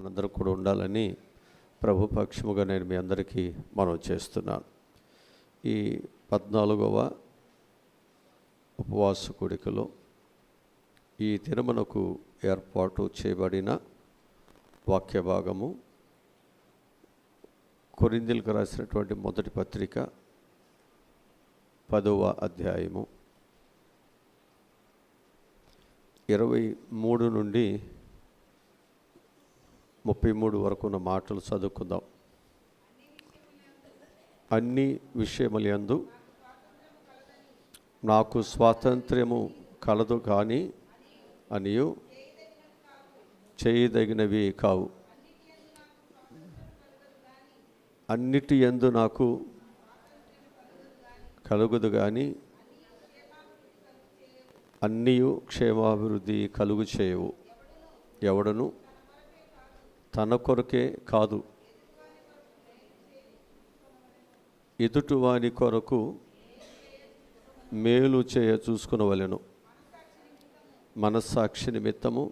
మనందరం కూడా ఉండాలని ప్రభు పక్షముగా నేను మీ అందరికీ మనం చేస్తున్నాను. ఈ 14వ ఉపవాస కూడికలో ఈ దినమునకు ఏర్పాటు చేయబడిన వాక్య భాగము కొరింథీయులకు రాసినటువంటి మొదటి పత్రిక 10వ అధ్యాయము 23 నుండి 33 వరకు ఉన్న మాటలు చదువుకుందాం. అన్ని విషయములందు నాకు స్వాతంత్ర్యము కలదు కానీ అనియు చేయదగినవి కావు. అన్నిటి యందు నాకు కలుగుదు కానీ అన్నియు క్షేమాభివృద్ధి కలుగు చేయవు. ఎవడను తన కొరకే కాదు ఎదుటివాని కొరకు మేలు చేయ చూసుకునవలెను. మనస్సాక్షి నిమిత్తము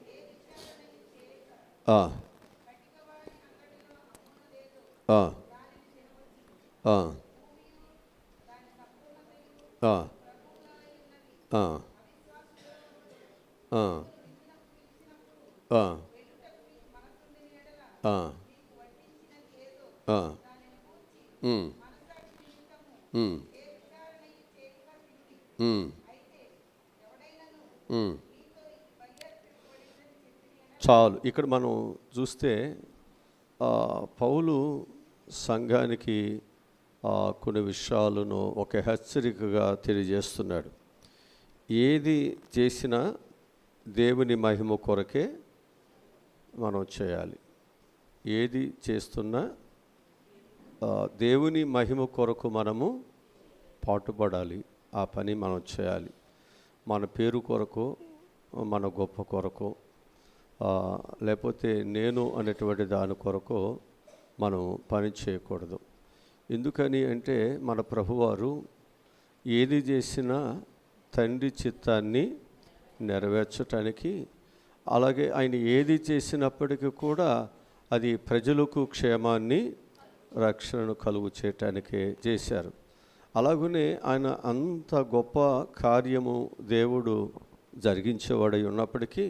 చాలు. ఇక్కడ మనం చూస్తే పౌలు సంఘానికి కొన్ని విషయాలను ఒక హెచ్చరికగా తెలియజేస్తున్నాడు. ఏది చేసినా దేవుని మహిమ కొరకే మనం చేయాలి. ఏది చేస్తున్నా దేవుని మహిమ కొరకు మనము పాటుపడాలి. ఆ పని మనం చేయాలి. మన పేరు కొరకు, మన గొప్ప కొరకు, లేకపోతే నేను అనేటువంటి దాని కొరకు మనం పని చేయకూడదు. ఎందుకని అంటే మన ప్రభువారు ఏది చేసినా తండ్రి చిత్తాన్ని నెరవేర్చటానికి, అలాగే ఆయన ఏది చేసినప్పటికీ కూడా అది ప్రజలకు క్షేమాన్ని, రక్షణను కలుగు చేయటానికే చేశారు. అలాగనే ఆయన అంత గొప్ప కార్యము దేవుడు జరిగించేవాడై ఉన్నప్పటికీ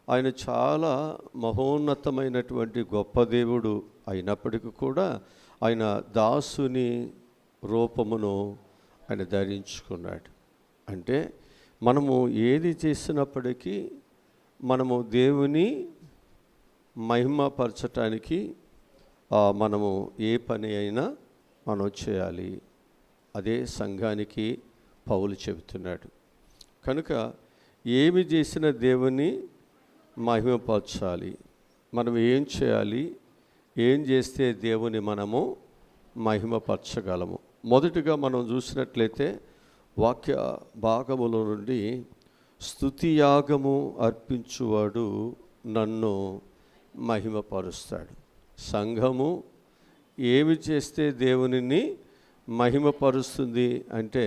ఆయన చాలా మహోన్నతమైనటువంటి గొప్ప దేవుడు అయినప్పటికీ కూడా ఆయన దాసుని రూపమును ఆయన ధరించుకున్నాడు. అంటే మనము ఏది చేసినప్పటికీ మనము దేవుని మహిమపరచటానికి మనము ఏ పని అయినా మనం చేయాలి. అదే సంఘానికి పౌలు చెబుతున్నాడు. కనుక ఏమి చేసిన దేవుని మహిమపరచాలి. మనం ఏం చేయాలి, ఏం చేస్తే దేవుని మనము మహిమపరచగలము. మొదటిగా మనం చూసినట్లయితే వాక్య భాగముల నుండి స్తుతియాగము అర్పించువాడు నన్ను మహిమపరుస్తాడు. సంఘము ఏమి చేస్తే దేవునిని మహిమపరుస్తుంది అంటే,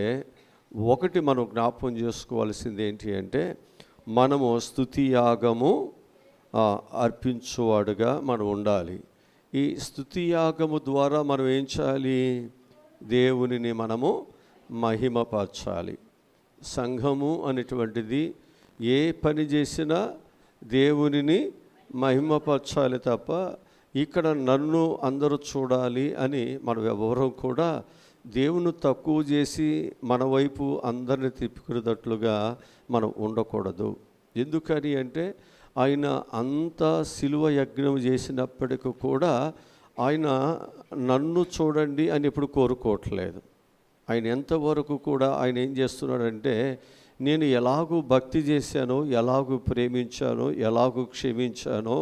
ఒకటి మనం జ్ఞాపకం చేసుకోవాల్సింది ఏంటి అంటే, మనము స్తుతియాగము అర్పించువాడుగా మనం ఉండాలి. ఈ స్తుతియాగము ద్వారా మనం ఏం చేయాలి, దేవునిని మనము మహిమపరచాలి. సంఘము అనేటువంటిది ఏ పని చేసినా దేవునిని మహిమపరచాలి తప్ప ఇక్కడ నన్ను అందరూ చూడాలి అని మనం ఎవరూ కూడా దేవుని తక్కువ చేసి మన వైపు అందరిని తిప్పుకునేటట్లుగా మనం ఉండకూడదు. ఎందుకని అంటే ఆయన అంత శిలువ యజ్ఞం చేసినప్పటికీ కూడా ఆయన నన్ను చూడండి అని ఎప్పుడు కోరుకోవట్లేదు. ఆయన ఎంతవరకు కూడా ఆయన ఏం చేస్తున్నాడంటే, నేను ఎలాగూ భక్తి చేశానో, ఎలాగూ ప్రేమించానో, ఎలాగూ క్షమించానో,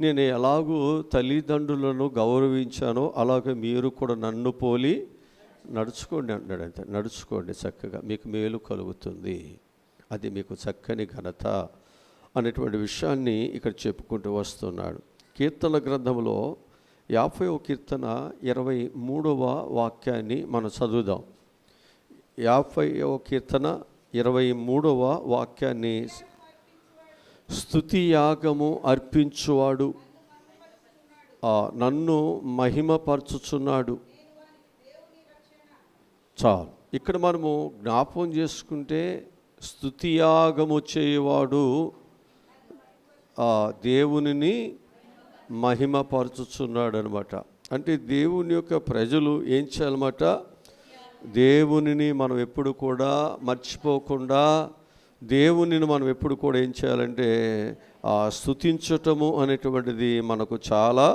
నేను ఎలాగూ తల్లిదండ్రులను గౌరవించానో అలాగే మీరు కూడా నన్ను పోలి నడుచుకోండి అంటున్నాడు. అంతే, నడుచుకోండి చక్కగా, మీకు మేలు కలుగుతుంది, అది మీకు చక్కని ఘనత అనేటువంటి విషయాన్ని ఇక్కడ చెప్పుకుంటూ వస్తున్నాడు. కీర్తన గ్రంథంలో 50వ కీర్తన 23వ వాక్యాన్ని మనం చదువుదాం. 50వ కీర్తన 23వ వాక్యాన్ని, స్తుతి యాగము అర్పించువాడు నన్ను మహిమపరచుచున్నాడు. చాలు. ఇక్కడ మనము జ్ఞాపకం చేసుకుంటే స్తుతియాగము చేయవాడు దేవునిని మహిమపరచుచున్నాడు అనమాట. అంటే దేవుని యొక్క ప్రజలు ఏం చేయాలన్నమాట, దేవునిని మనం ఎప్పుడు కూడా మర్చిపోకుండా దేవునిని మనం ఎప్పుడు కూడా ఏం చేయాలంటే స్తుతించటము అనేటువంటిది మనకు చాలా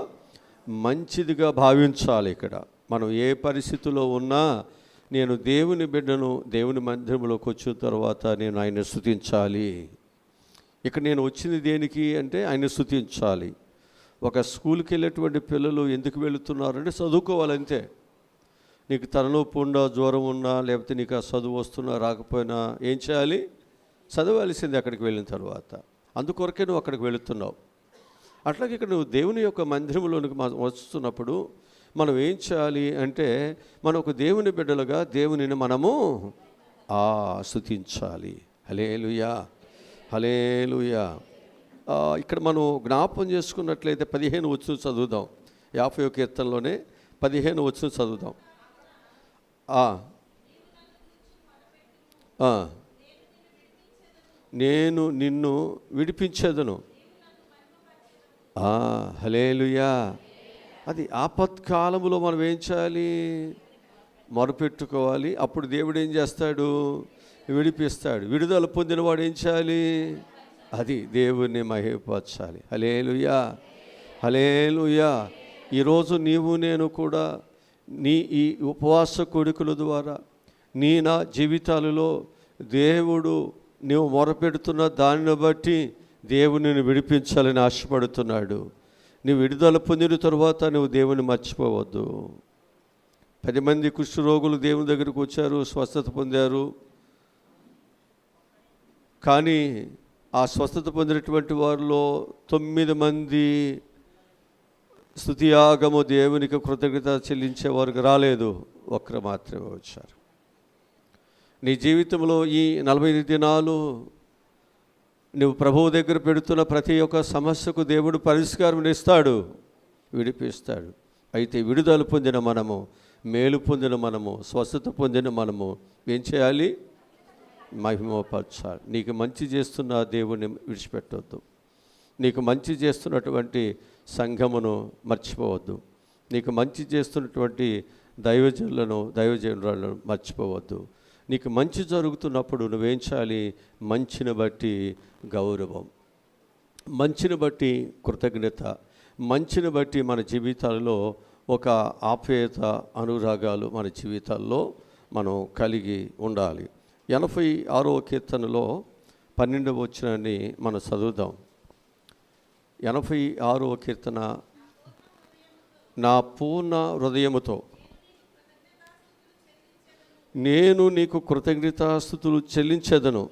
మంచిదిగా భావించాలి. ఇక్కడ మనం ఏ పరిస్థితిలో ఉన్నా నేను దేవుని బిడ్డను, దేవుని మందిరంలోకి వచ్చిన తర్వాత నేను ఆయన స్తుతించాలి. ఇక్కడ నేను వచ్చింది దేనికి అంటే ఆయన స్తుతించాలి. ఒక స్కూల్కి వెళ్ళేటువంటి పిల్లలు ఎందుకు వెళుతున్నారంటే చదువుకోవాలంతే. నీకు తలనొప్పి ఉన్నా, జ్వరం ఉన్నా, లేకపోతే నీకు ఆ చదువు వస్తున్నా రాకపోయినా ఏం చేయాలి, చదవాల్సింది అక్కడికి వెళ్ళిన తర్వాత. అందుకొరకే నువ్వు అక్కడికి వెళుతున్నావు. అట్లాగే ఇక్కడ నువ్వు దేవుని యొక్క మందిరంలోనికి వస్తున్నప్పుడు మనం ఏం చేయాలి అంటే మనం ఒక దేవుని బిడ్డలుగా దేవునిని మనము స్తుతించాలి. హల్లెలూయా, హల్లెలూయా. ఇక్కడ మనం జ్ఞాపకం చేసుకున్నట్లయితే 15 వచనం చదువుదాం. 50వ కీర్తనలోనే 15 వచనం చదువుదాం. నేను నిన్ను విడిపించేదను. హల్లెలూయా. అది ఆపత్కాలములో మనం ఏం చేయాలి, మొరపెట్టుకోవాలి. అప్పుడు దేవుడు ఏం చేస్తాడు, విడిపిస్తాడు. విడుదల పొందినవాడు ఏం చేయాలి, అది దేవుణ్ణి మహిమపరచాలి. హల్లెలూయా, హల్లెలూయా. ఈరోజు నీవు నేను కూడా నీ ఈ ఉపవాస కోడికల ద్వారా నా జీవితాలలో దేవుడు నీవు మొరపెడుతున్న దానిని బట్టి దేవునిని విడిపించాలని ఆశపడుతున్నాడు. నువ్వు విడుదల పొందిన తరువాత నువ్వు దేవుని మర్చిపోవద్దు. 10 మంది కుష్ఠరోగులు దేవుని దగ్గరికి వచ్చారు, స్వస్థత పొందారు. కానీ ఆ స్వస్థత పొందినటువంటి వారిలో 9 మంది స్తుతియాగము దేవునికి కృతజ్ఞత చెల్లించే వారికి రాలేదు, ఒక్కరు మాత్రమే వచ్చారు. నీ జీవితంలో ఈ 45 దినాలు నువ్వు ప్రభువు దగ్గర పెడుతున్న ప్రతి ఒక్క సమస్యకు దేవుడు పరిష్కారం ఇస్తాడు, విడిపిస్తాడు. అయితే విడుదల పొందిన మనము, మేలు పొందిన మనము, స్వస్థత పొందిన మనము ఏం చేయాలి, మహిమపరచాలి. నీకు మంచి చేస్తున్న దేవుని విడిచిపెట్టవద్దు. నీకు మంచి చేస్తున్నటువంటి సంఘమును మర్చిపోవద్దు. నీకు మంచి చేస్తున్నటువంటి దైవజనులను మర్చిపోవద్దు. నీకు మంచి జరుగుతున్నప్పుడు నువ్వేం చేయాలి, మంచిని బట్టి గౌరవం, మంచిని బట్టి కృతజ్ఞత, మంచిని బట్టి మన జీవితాలలో ఒక ఆప్యాయత, అనురాగాలు మన జీవితాల్లో మనం కలిగి ఉండాలి. 86వ కీర్తనలో 12వ వచనాన్ని మనం చదువుదాం. 86వ కీర్తన. నా పూర్ణ హృదయముతో నేను నీకు కృతజ్ఞతాస్తుతులు చెల్లించెదను,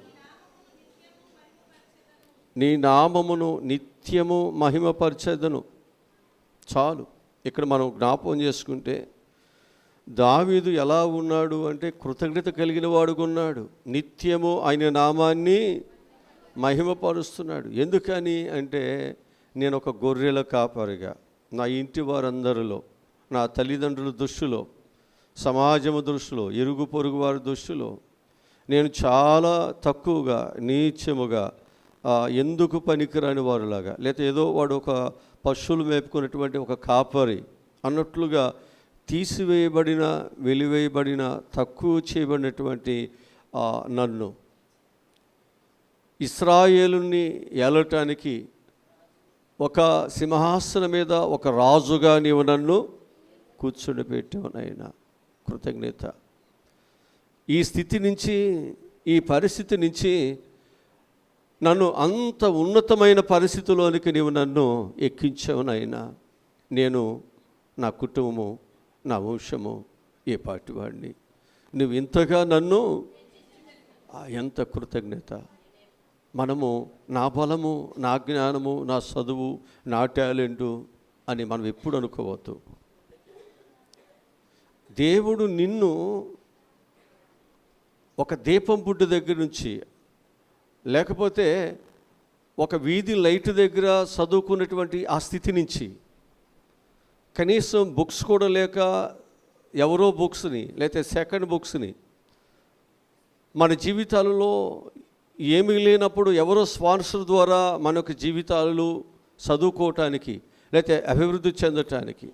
నీ నామమును నిత్యము మహిమపరచెదను. చాలు. ఇక్కడ మనం జ్ఞాపకం చేసుకుంటే దావీదు ఎలా ఉన్నాడు అంటే కృతజ్ఞత కలిగిన వాడుగా ఉన్నాడు. నిత్యము ఆయన నామాన్ని మహిమపరుస్తున్నాడు. ఎందుకని అంటే నేను ఒక గొర్రెల కాపరిగా నా ఇంటి వారందరిలో, నా తల్లిదండ్రుల దృష్టిలో, సమాజము దృష్టిలో, ఇరుగు పొరుగు వారి దృష్టిలో నేను చాలా తక్కువగా, నీచముగా, ఎందుకు పనికిరాని వారులాగా, లేకపోతే ఏదో వాడు ఒక పశువులు మేపుకున్నటువంటి ఒక కాపరి అన్నట్లుగా తీసివేయబడిన, వెలివేయబడిన, తక్కువ చేయబడినటువంటి నన్ను ఇశ్రాయేలుని ఏలటానికి ఒక సింహాసనం మీద ఒక రాజుగా నీవు నన్ను కూర్చుండబెట్టావు నాయనా. కృతజ్ఞత. ఈ స్థితి నుంచి, ఈ పరిస్థితి నుంచి నన్ను అంత ఉన్నతమైన పరిస్థితిలోనికి నీవు నన్ను ఎక్కించావు నాయనా. నేను, నా కుటుంబము, నా వంశము ఏ పాటివాడిని, నువ్వు ఇంతగా నన్ను, ఎంత కృతజ్ఞత. మనము నా బలము, నా జ్ఞానము, నా చదువు, నా టాలెంటు అని మనం ఎప్పుడు అనుకోవద్దు. దేవుడు నిన్ను ఒక దీపం బుడ్డు దగ్గర నుంచి, లేకపోతే ఒక వీధి లైట్ దగ్గర చదువుకున్నటువంటి ఆ స్థితి నుంచి కనీసం బుక్స్ కూడా లేక ఎవరో బుక్స్ని లేకపోతే సెకండ్ బుక్స్ని మన జీవితాలలో ఏమీ లేనప్పుడు ఎవరో స్పాన్సర్ ద్వారా మన యొక్క జీవితాలు చదువుకోవటానికి లేకపోతే అభివృద్ధి చెందటానికి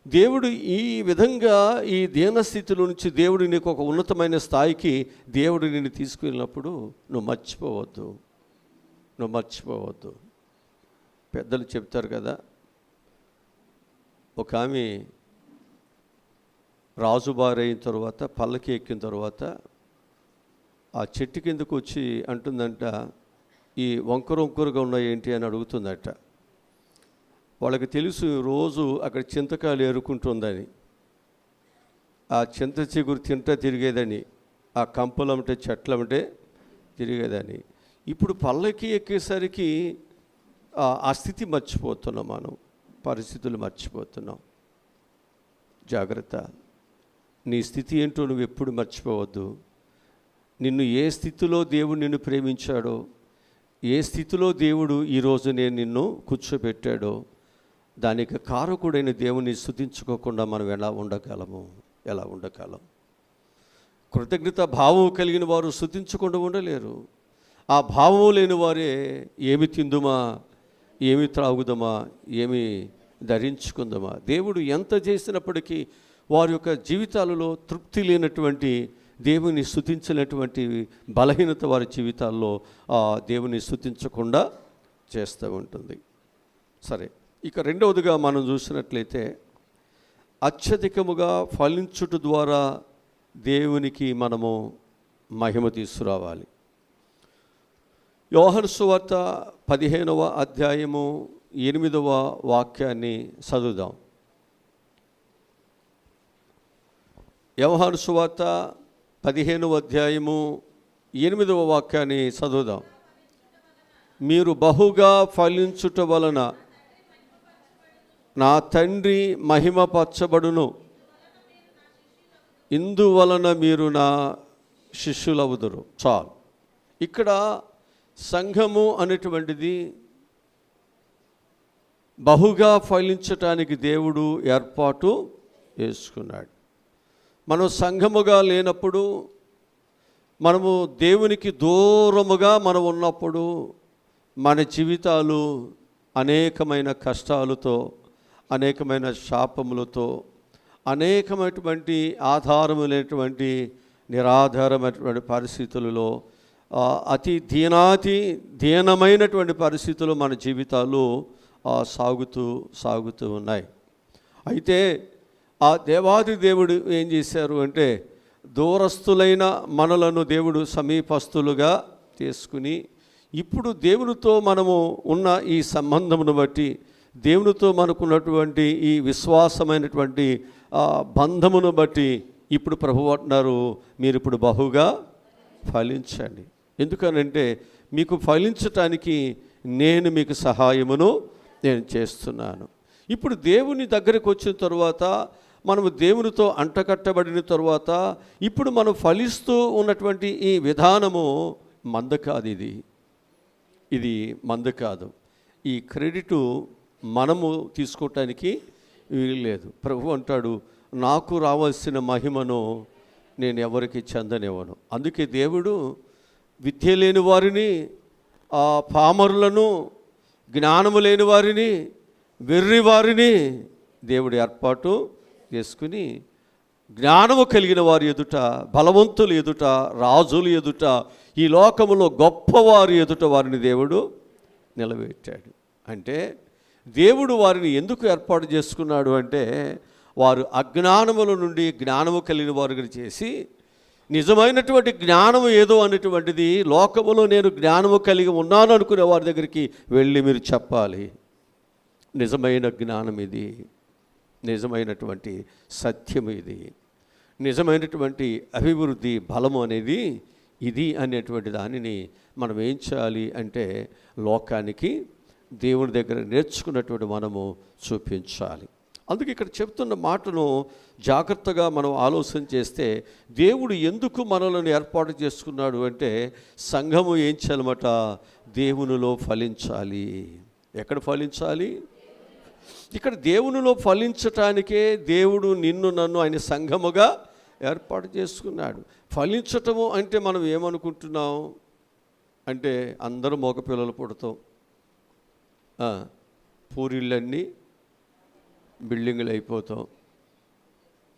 దేవుడు ఈ విధంగా ఈ దీనస్థితిలో నుంచి దేవుడు నీకు ఒక ఉన్నతమైన స్థాయికి దేవుడు నిన్ను తీసుకెళ్ళినప్పుడు నువ్వు మర్చిపోవద్దు. పెద్దలు చెప్తారు కదా, ఒక ఆమె రాజుబారైన తర్వాత పల్లకి ఎక్కిన తర్వాత ఆ చెట్టు కిందకు వచ్చి అంటుందంట, ఈ వంకరగా ఉన్నాయి ఏంటి అని అడుగుతుందట. వాళ్ళకి తెలుసు రోజు అక్కడ చింతకాయలు ఏరుకుంటుందని, ఆ చింత చిగురు తిరిగేదని, ఆ కంపలంటే చెట్లంటే తిరిగేదని. ఇప్పుడు పల్లకి ఎక్కేసరికి ఆ స్థితి మర్చిపోతున్నాం, మనం పరిస్థితులు మర్చిపోతున్నాం. జాగ్రత్త, నీ స్థితి ఏంటో నువ్వు ఎప్పుడు మర్చిపోవద్దు. నిన్ను ఏ స్థితిలో దేవుడు నిన్ను ప్రేమించాడో, ఏ స్థితిలో దేవుడు ఈరోజు నేను నిన్ను కూర్చోబెట్టాడో దానికి కారకుడైన దేవుని స్తుతించుకోకుండా మనం ఎలా ఉండగలం? కృతజ్ఞత భావం కలిగిన వారు స్తుతించకుండా ఉండలేరు. ఆ భావం లేని వారే ఏమి తిందుమా, ఏమి త్రాగుదమా, ఏమి ధరించుకుందామా, దేవుడు ఎంత చేసినప్పటికీ వారి యొక్క జీవితాలలో తృప్తి లేనటువంటి, దేవుని స్తుతించినటువంటి బలహీనత వారి జీవితాల్లో దేవుని స్తుతించకుండా చేస్తూ ఉంటుంది. సరే, ఇక రెండవదిగా మనం చూసినట్లయితే అత్యధికముగా ఫలించుట ద్వారా దేవునికి మనము మహిమ తీసుకురావాలి. యోహాను సువార్త 15వ అధ్యాయము 8వ వాక్యాన్ని చదువుదాం. యోహాను సువార్త 15వ అధ్యాయము 8వ వాక్యాన్ని చదువుదాం. మీరు బహుగా ఫలించుట వలన నా తండ్రి మహిమపరచబడును, ఇందువలన మీరు నా శిష్యులవుదురు. చాలు. ఇక్కడ సంఘము అనేటువంటిది బహుగా ఫలించటానికి దేవుడు ఏర్పాటు చేసుకున్నాడు. మనం సంఘముగా లేనప్పుడు, మనము దేవునికి దూరముగా మనం ఉన్నప్పుడు మన జీవితాలు అనేకమైన కష్టాలతో, అనేకమైన శాపములతో, అనేకమైనటువంటి ఆధారము లేనటువంటి నిరాధారమైనటువంటి పరిస్థితులలో, అతి దీనమైనటువంటి పరిస్థితులు మన జీవితాలు సాగుతూ ఉన్నాయి. అయితే ఆ దేవాది దేవుడు ఏం చేశారు అంటే, దూరస్తులైన మనలను దేవుడు సమీపస్తులుగా చేసుకుని, ఇప్పుడు దేవునితో మనము ఉన్న ఈ సంబంధమును బట్టి, దేవునితో మనకున్నటువంటి ఈ విశ్వాసమైనటువంటి బంధమును బట్టి ఇప్పుడు ప్రభువు అంటున్నారు, మీరు ఇప్పుడు బహుగా ఫలించండి. ఎందుకనంటే మీకు ఫలించటానికి నేను మీకు సహాయమును నేను చేస్తున్నాను. ఇప్పుడు దేవుని దగ్గరికి వచ్చిన తర్వాత, మనము దేవునితో అంటకట్టబడిన తర్వాత, ఇప్పుడు మనం ఫలిస్తూ ఉన్నటువంటి ఈ విధానము మంద కాదు. ఇది మంద కాదు. ఈ క్రెడిటు మనము తీసుకోవటానికి వీల్లేదు. ప్రభు అంటాడు, నాకు రావాల్సిన మహిమను నేను ఎవరికి చెందనివ్వను. అందుకే దేవుడు విద్య లేని వారిని, పామరులను, జ్ఞానము లేని వారిని, వెర్రి వారిని దేవుడు ఏర్పాటు చేసుకుని, జ్ఞానము కలిగిన వారి ఎదుట, బలవంతులు ఎదుట, రాజులు ఎదుట, ఈ లోకములో గొప్పవారి ఎదుట వారిని దేవుడు నిలబెట్టాడు. అంటే దేవుడు వారిని ఎందుకు ఏర్పాటు చేసుకున్నాడు అంటే, వారు అజ్ఞానముల నుండి జ్ఞానము కలిగిన వారిని చేసి, నిజమైనటువంటి జ్ఞానము ఏదో అనేటువంటిది లోకములో నేను జ్ఞానము కలిగి ఉన్నాను అనుకునే వారి దగ్గరికి వెళ్ళి మీరు చెప్పాలి, నిజమైన జ్ఞానం ఇది, నిజమైనటువంటి సత్యము ఇది, నిజమైనటువంటి అభివృద్ధి బలము అనేది ఇది అనేటువంటి దానిని మనం ఏం చేయాలి అంటే, లోకానికి దేవుని దగ్గర నేర్చుకున్నటువంటి మనము చూపించాలి. అందుకే ఇక్కడ చెప్తున్న మాటను జాగ్రత్తగా మనం ఆలోచన చేస్తే, దేవుడు ఎందుకు మనలను ఏర్పాటు చేసుకున్నాడు అంటే, సంఘము ఏం చేయాలన్నమాట, దేవునిలో ఫలించాలి. ఎక్కడ ఫలించాలి? ఇక్కడ దేవునిలో ఫలించటానికే దేవుడు నిన్ను నన్ను ఆయన సంఘముగా ఏర్పాటు చేసుకున్నాడు. ఫలించటము అంటే మనం ఏమనుకుంటున్నాం అంటే అందరూ మగపిల్లలు పుడతాం, పూరిళ్ళన్నీ బిల్డింగులు అయిపోతాం,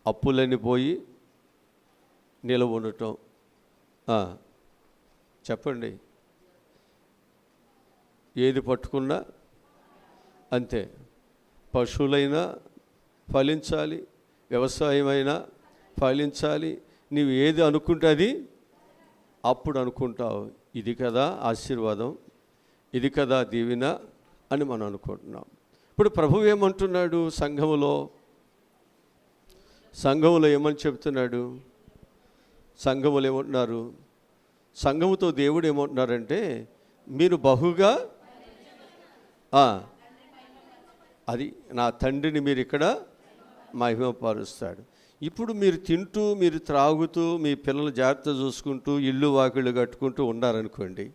అప్పులన్నీ పోయి నిలవ ఉండటం. చెప్పండి, ఏది పట్టుకున్నా అంతే. పశువులైనా ఫలించాలి, వ్యవసాయమైనా ఫలించాలి. నీవు ఏది అనుకుంటే అది అప్పుడు అనుకుంటావు, ఇది కదా ఆశీర్వాదం, ఇది కదా దీవెన అని మనం అనుకుంటున్నాం. ఇప్పుడు ప్రభువు ఏమంటున్నాడు? సంఘములో ఏమని చెప్తున్నాడు? సంఘములు ఏమంటున్నారు? సంఘముతో దేవుడు ఏమంటున్నారంటే మీరు బహుగా అది నా తండ్రిని మీరు ఇక్కడ మహిమపరుస్తాడు. ఇప్పుడు మీరు తింటూ, మీరు త్రాగుతూ, మీ పిల్లలు జాగ్రత్త చూసుకుంటూ, ఇల్లు వాకిళ్ళు కట్టుకుంటూ ఉన్నారనుకోండి,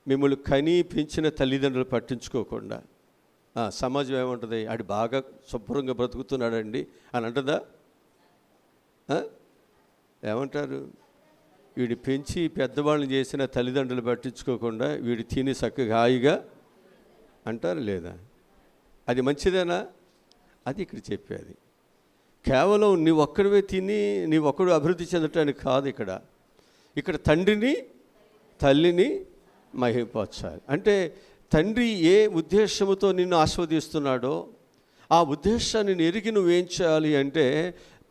మిమ్మల్ని కని పెంచిన తల్లిదండ్రులు పట్టించుకోకుండా సమాజం ఏమంటుంది? ఆడు బాగా శుభ్రంగా బ్రతుకుతున్నాడండి అని అంటుందా? ఏమంటారు? వీడి పెంచి పెద్దవాళ్ళని చేసిన తల్లిదండ్రులు పట్టించుకోకుండా వీడు తిని చక్కగా హాయిగా అంటారు లేదా? అది మంచిదేనా? అది ఇక్కడ చెప్పేది. కేవలం నీవు ఒక్కడివే తిని నీవు ఒక్కడు అభివృద్ధి చెందటానికి కాదు. ఇక్కడ తండ్రిని తల్లిని మహిమపరచాలి. అంటే తండ్రి ఏ ఉద్దేశంతో నిన్ను ఆస్వాదిస్తున్నాడో ఆ ఉద్దేశాన్ని ఎరిగి నువ్వేం చేయాలి అంటే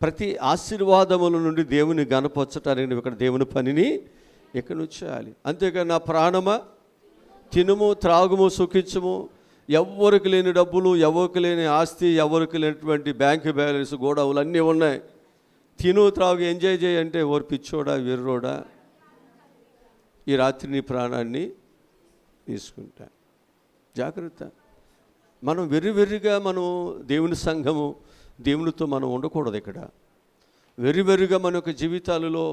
ప్రతి ఆశీర్వాదముల నుండి దేవుని గణపరచటానికి నువ్వు ఇక్కడ దేవుని పనిని ఇక్కడ నువ్వు చేయాలి. అంతేకాని నా ప్రాణమా తినుము త్రాగుము సుఖించము, ఎవరికి లేని డబ్బులు, ఎవరికి లేని ఆస్తి, ఎవరికి లేనటువంటి బ్యాంక్ బ్యాలెన్స్, గోడవులు అన్నీ ఉన్నాయి, తిను త్రాగు ఎంజాయ్ చేయంటే ఓరు పిచ్చోడా వెర్రోడా, ఈ రాత్రి నీ ప్రాణాన్ని తీసుకుంటా. జాగ్రత్త. మనం వెర్రిగా మనం దేవుని సంఘము దేవునితో మనం ఉండకూడదు. ఇక్కడ వెర్రిగా మన యొక్క జీవితాలలో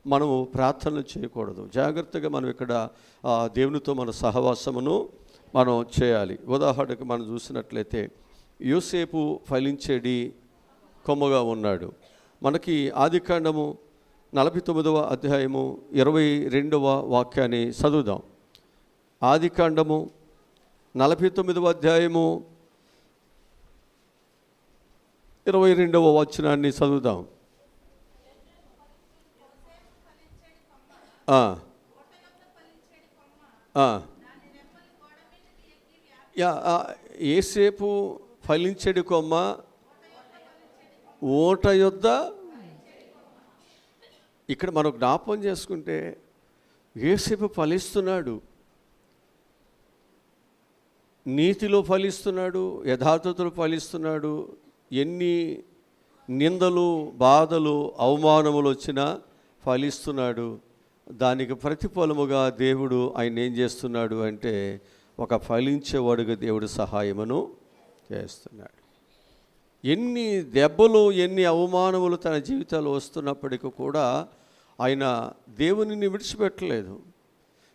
మనము ప్రార్థనలు చేయకూడదు. జాగ్రత్తగా మనం ఇక్కడ దేవునితో మన సహవాసమును మనం చేయాలి. ఉదాహరణకు మనం చూసినట్లయితే యోసేపు ఫలించేడి కొమ్మగా ఉన్నాడు. మనకి ఆదికాండము 49వ అధ్యాయము 22వ వాక్యాన్ని చదువుదాం. ఆదికాండము 49వ అధ్యాయము 22వ వచనాన్ని చదువుదాం. యోసేపు ఫలించెడి కొమ్మ ఓట యొద్ద. ఇక్కడ మనం జ్ఞాపకం చేసుకుంటే యోసేపు ఫలిస్తున్నాడు, నీతిలో ఫలిస్తున్నాడు, యథార్థతలో ఫలిస్తున్నాడు. ఎన్ని నిందలు, బాధలు, అవమానములు వచ్చినా ఫలిస్తున్నాడు. దానికి ప్రతిఫలముగా దేవుడు ఆయన ఏం చేస్తున్నాడు అంటే ఒక ఫలించేవాడుగా దేవుడు సహాయమును చేస్తున్నాడు. ఎన్ని దెబ్బలు, ఎన్ని అవమానములు తన జీవితాలు వస్తున్నప్పటికీ కూడా ఆయన దేవునిని విడిచిపెట్టలేదు.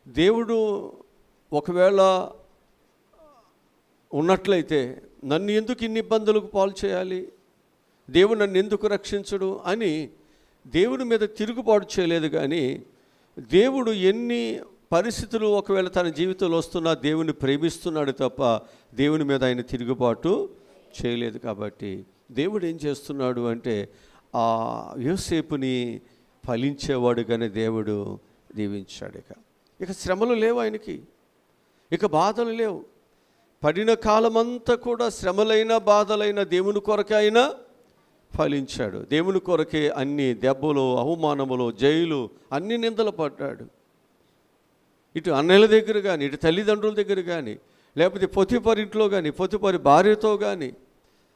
దేవుడు ఒకవేళ ఉన్నట్లయితే నన్ను ఎందుకు ఇన్ని ఇబ్బందులకు పాలు చేయాలి, దేవుడు నన్ను ఎందుకు రక్షించడు అని దేవుని మీద తిరుగుబాటు చేయలేదు. కానీ దేవుడు ఎన్ని పరిస్థితులు ఒకవేళ తన జీవితంలో వస్తున్నా దేవుని ప్రేమిస్తున్నాడు తప్ప దేవుని మీద ఆయన తిరుగుబాటు చేయలేదు. కాబట్టి దేవుడు ఏం చేస్తున్నాడు అంటే ఆ యోసేపుని ఫలించేవాడుగానే దేవుడు దీవించాడు. ఇక శ్రమలు లేవు ఆయనకి, ఇక బాధలు లేవు. పడిన కాలమంతా కూడా శ్రమలైన బాధలైన దేవుని కొరకే ఆయన ఫలించాడు. దేవుని కొరకే అన్ని దెబ్బలు, అవమానములు, జైలు, అన్ని నిందలు పడ్డాడు. ఇటు అన్నయ్యల దగ్గర కానీ, ఇటు తల్లిదండ్రుల దగ్గర కానీ, లేకపోతే పొతిపరి ఇంట్లో కానీ, పొతిపరి భార్యతో కానీ,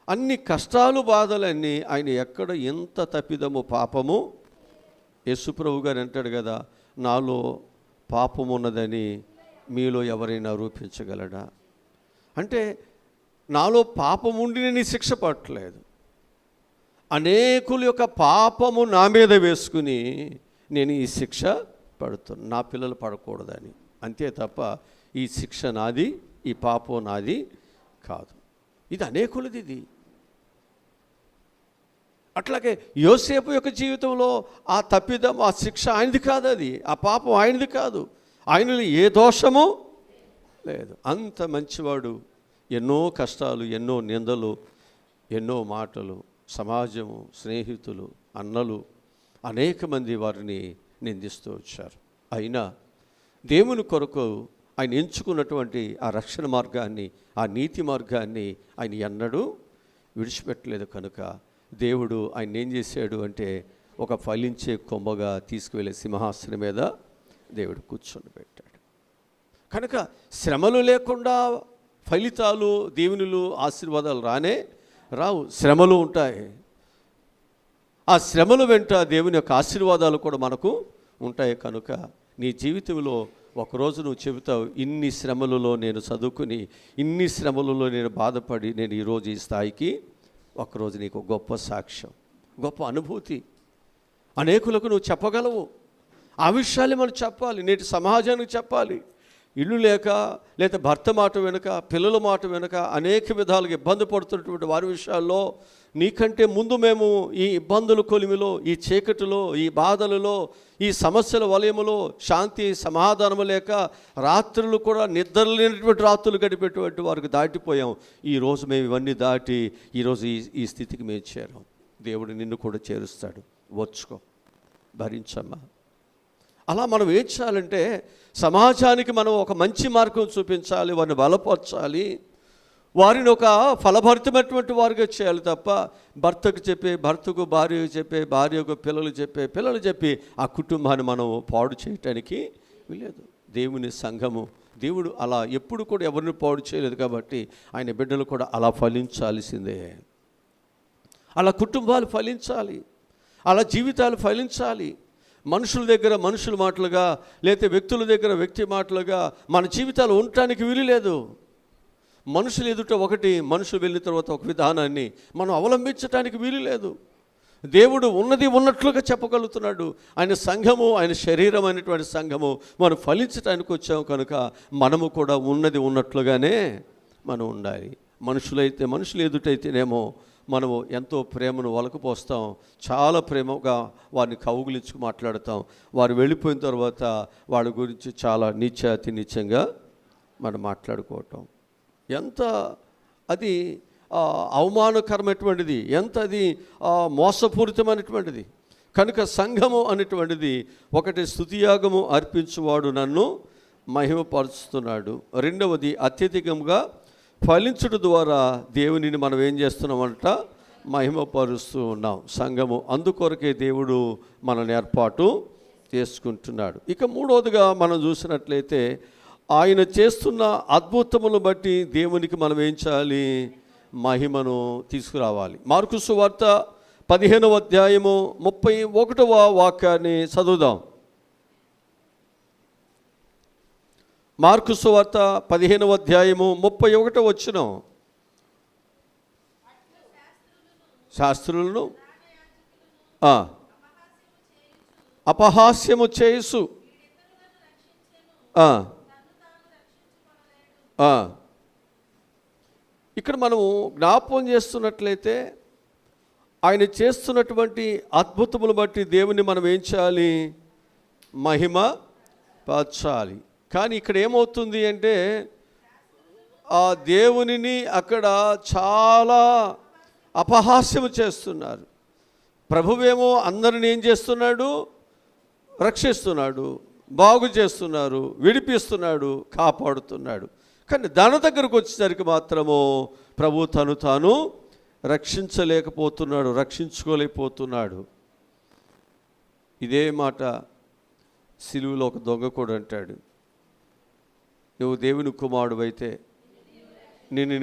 అన్ని కష్టాలు, బాధలన్నీ ఆయన ఎక్కడ ఎంత తప్పిదము, పాపము. యేసుప్రభు గారు అంటాడు కదా, నాలో పాపము ఉన్నదని మీలో ఎవరైనా రూపించగలడా? అంటే నాలో పాపం ఉండి నేను ఈ శిక్ష పట్టలేదు, అనేకుల యొక్క పాపము నా మీద వేసుకుని నేను ఈ శిక్ష పడుతున్నాను, నా పిల్లలు పడకూడదని. అంతే తప్ప ఈ శిక్ష నాది, ఈ పాపం నాది కాదు. ఇది అనేకులది ఇది. అట్లాగే యోసేపు యొక్క జీవితంలో ఆ తప్పిదం, ఆ శిక్ష ఆయనది కాదు, అది ఆ పాపం ఆయనది కాదు, ఆయనలో ఏ దోషము లేదు. అంత మంచివాడు. ఎన్నో కష్టాలు, ఎన్నో నిందలు, ఎన్నో మాటలు, సమాజము, స్నేహితులు, అన్నలు అనేక మంది వారిని నిందిస్తూ వచ్చారు. అయినా దేవుని కొరకు ఆయన ఎంచుకున్నటువంటి ఆ రక్షణ మార్గాన్ని, ఆ నీతి మార్గాన్ని ఆయన ఎన్నడూ విడిచిపెట్టలేదు. కనుక దేవుడు ఆయన ఏం చేశాడు అంటే ఒక ఫలించే కొమ్మగా తీసుకువెళ్ళే సింహాసనం మీద దేవుడు కూర్చొని పెట్టాడు. కనుక శ్రమలు లేకుండా ఫలితాలు, దీవెనలు, ఆశీర్వాదాలు రావు. శ్రమలు ఉంటాయి. ఆ శ్రమల వెంట దేవుని యొక్క ఆశీర్వాదాలు కూడా మనకు ఉంటాయి. కనుక నీ జీవితంలో ఒకరోజు నువ్వు చెబుతావు, ఇన్ని శ్రమలలో నేను చదువుకుని, ఇన్ని శ్రమలలో నేను బాధపడి నేను ఈరోజు ఈ స్థాయికి, ఒకరోజు నీకు గొప్ప సాక్ష్యం, గొప్ప అనుభూతి అనేకులకు నువ్వు చెప్పగలవు. ఆ విషయాలు మనం చెప్పాలి, నేటి సమాజానికి చెప్పాలి. ఇల్లు లేక, లేదా భర్త మాట వెనుక, పిల్లల మాట వెనుక అనేక విధాలుగా ఇబ్బంది పడుతున్నటువంటి వారి విషయాల్లో నీకంటే ముందు మేము ఈ ఇబ్బందుల కొలిమిలో, ఈ చీకటిలో, ఈ బాధలలో, ఈ సమస్యల వలయములో శాంతి సమాధానము లేక రాత్రులు కూడా నిద్ర లేనటువంటి రాత్రులు గడిపేటువంటి వారికి దాటిపోయాం. ఈరోజు మేము ఇవన్నీ దాటి ఈరోజు ఈ స్థితికి మేము చేరాం. దేవుడు నిన్ను కూడా చేరుస్తాడు. వచ్చుకో, భరించమ్మా. అలా మనం ఏం చేయాలంటే సమాజానికి మనం ఒక మంచి మార్గం చూపించాలి, వారిని బలపరచాలి, వారిని ఒక ఫలభరితమైనటువంటి వారిగా చేయాలి తప్ప భర్తకు చెప్పే భర్తకు, భార్యకు చెప్పే భార్యకు, పిల్లలు చెప్పి ఆ కుటుంబాన్ని మనం పాడు చేయటానికి వీలేదు. దేవుని సంఘము, దేవుడు అలా ఎప్పుడు కూడా ఎవరిని పాడు చేయలేదు కాబట్టి ఆయన బిడ్డలు కూడా అలా ఫలించాల్సిందే. అలా కుటుంబాలు ఫలించాలి, అలా జీవితాలు ఫలించాలి. మనుషుల దగ్గర మనుషుల మాటలుగా, లేకపోతే వ్యక్తుల దగ్గర వ్యక్తి మాటలుగా మన జీవితాలు ఉండటానికి వీలు లేదు. మనుషులు ఎదుట ఒకటి, మనుషులు వెళ్ళిన తర్వాత ఒక విధానాన్ని మనం అవలంబించడానికి వీలు లేదు. దేవుడు ఉన్నది ఉన్నట్లుగా చెప్పగలుగుతున్నాడు. ఆయన సంఘము, ఆయన శరీరం అయినటువంటి సంఘము మనం ఫలించడానికి వచ్చాము. కనుక మనము కూడా ఉన్నది ఉన్నట్లుగానే మనం ఉండాలి. మనుషులు ఎదుటైతేనేమో మనము ఎంతో ప్రేమను వలకపోస్తాం, చాలా ప్రేమగా వారిని కౌగిలించుకు మాట్లాడతాం. వారు వెళ్ళిపోయిన తర్వాత వాళ్ళ గురించి చాలా నీచంగా మనం మాట్లాడుకోవటం ఎంత అది అవమానకరమైనటువంటిది, ఎంత అది మోసపూరితమైనటువంటిది. కనుక సంఘము అనేటువంటిది ఒకటి, స్తుతియాగము అర్పించువాడు నన్ను మహిమపరుస్తున్నాడు. రెండవది, అత్యధికంగా ఫలించుట ద్వారా దేవునిని మనం ఏం చేస్తున్నామంట, మహిమపరుస్తూ ఉన్నాం. సంఘము అందుకొరకే దేవుడు మనల్ని ఏర్పాటు చేసుకుంటున్నాడు. ఇక మూడవదిగా మనం చూసినట్లయితే ఆయన చేస్తున్న అద్భుతములను బట్టి దేవునికి మనం ఏం చేయాలి, మహిమను తీసుకురావాలి. మార్కు సువార్త 15వ అధ్యాయము 31వ వాక్యాన్ని చదువుదాం. మార్కు సువార్త 15వ అధ్యాయము 31వ వచనం. శాస్త్రులను అపహాస్యము చేయుచు ఇక్కడ మనము జ్ఞాపకం చేస్తున్నట్లయితే ఆయన చేస్తున్నటువంటి అద్భుతములు బట్టి దేవుని మనం ఏం చేయాలి, మహిమ పరచాలి. కానీ ఇక్కడ ఏమవుతుంది అంటే ఆ దేవునిని అక్కడ చాలా అపహాస్యము చేస్తున్నారు. ప్రభువేమో అందరిని ఏం చేస్తున్నాడు, రక్షిస్తున్నాడు, బాగు చేస్తున్నారు, విడిపిస్తున్నాడు, కాపాడుతున్నాడు. కానీ దాని దగ్గరకు వచ్చేసరికి మాత్రము ప్రభు తాను రక్షించలేకపోతున్నాడు, రక్షించుకోలేకపోతున్నాడు. ఇదే మాట సిలువలో ఒక దొంగ కూడా అంటాడు, నువ్వు దేవుని కుమారుడు అయితే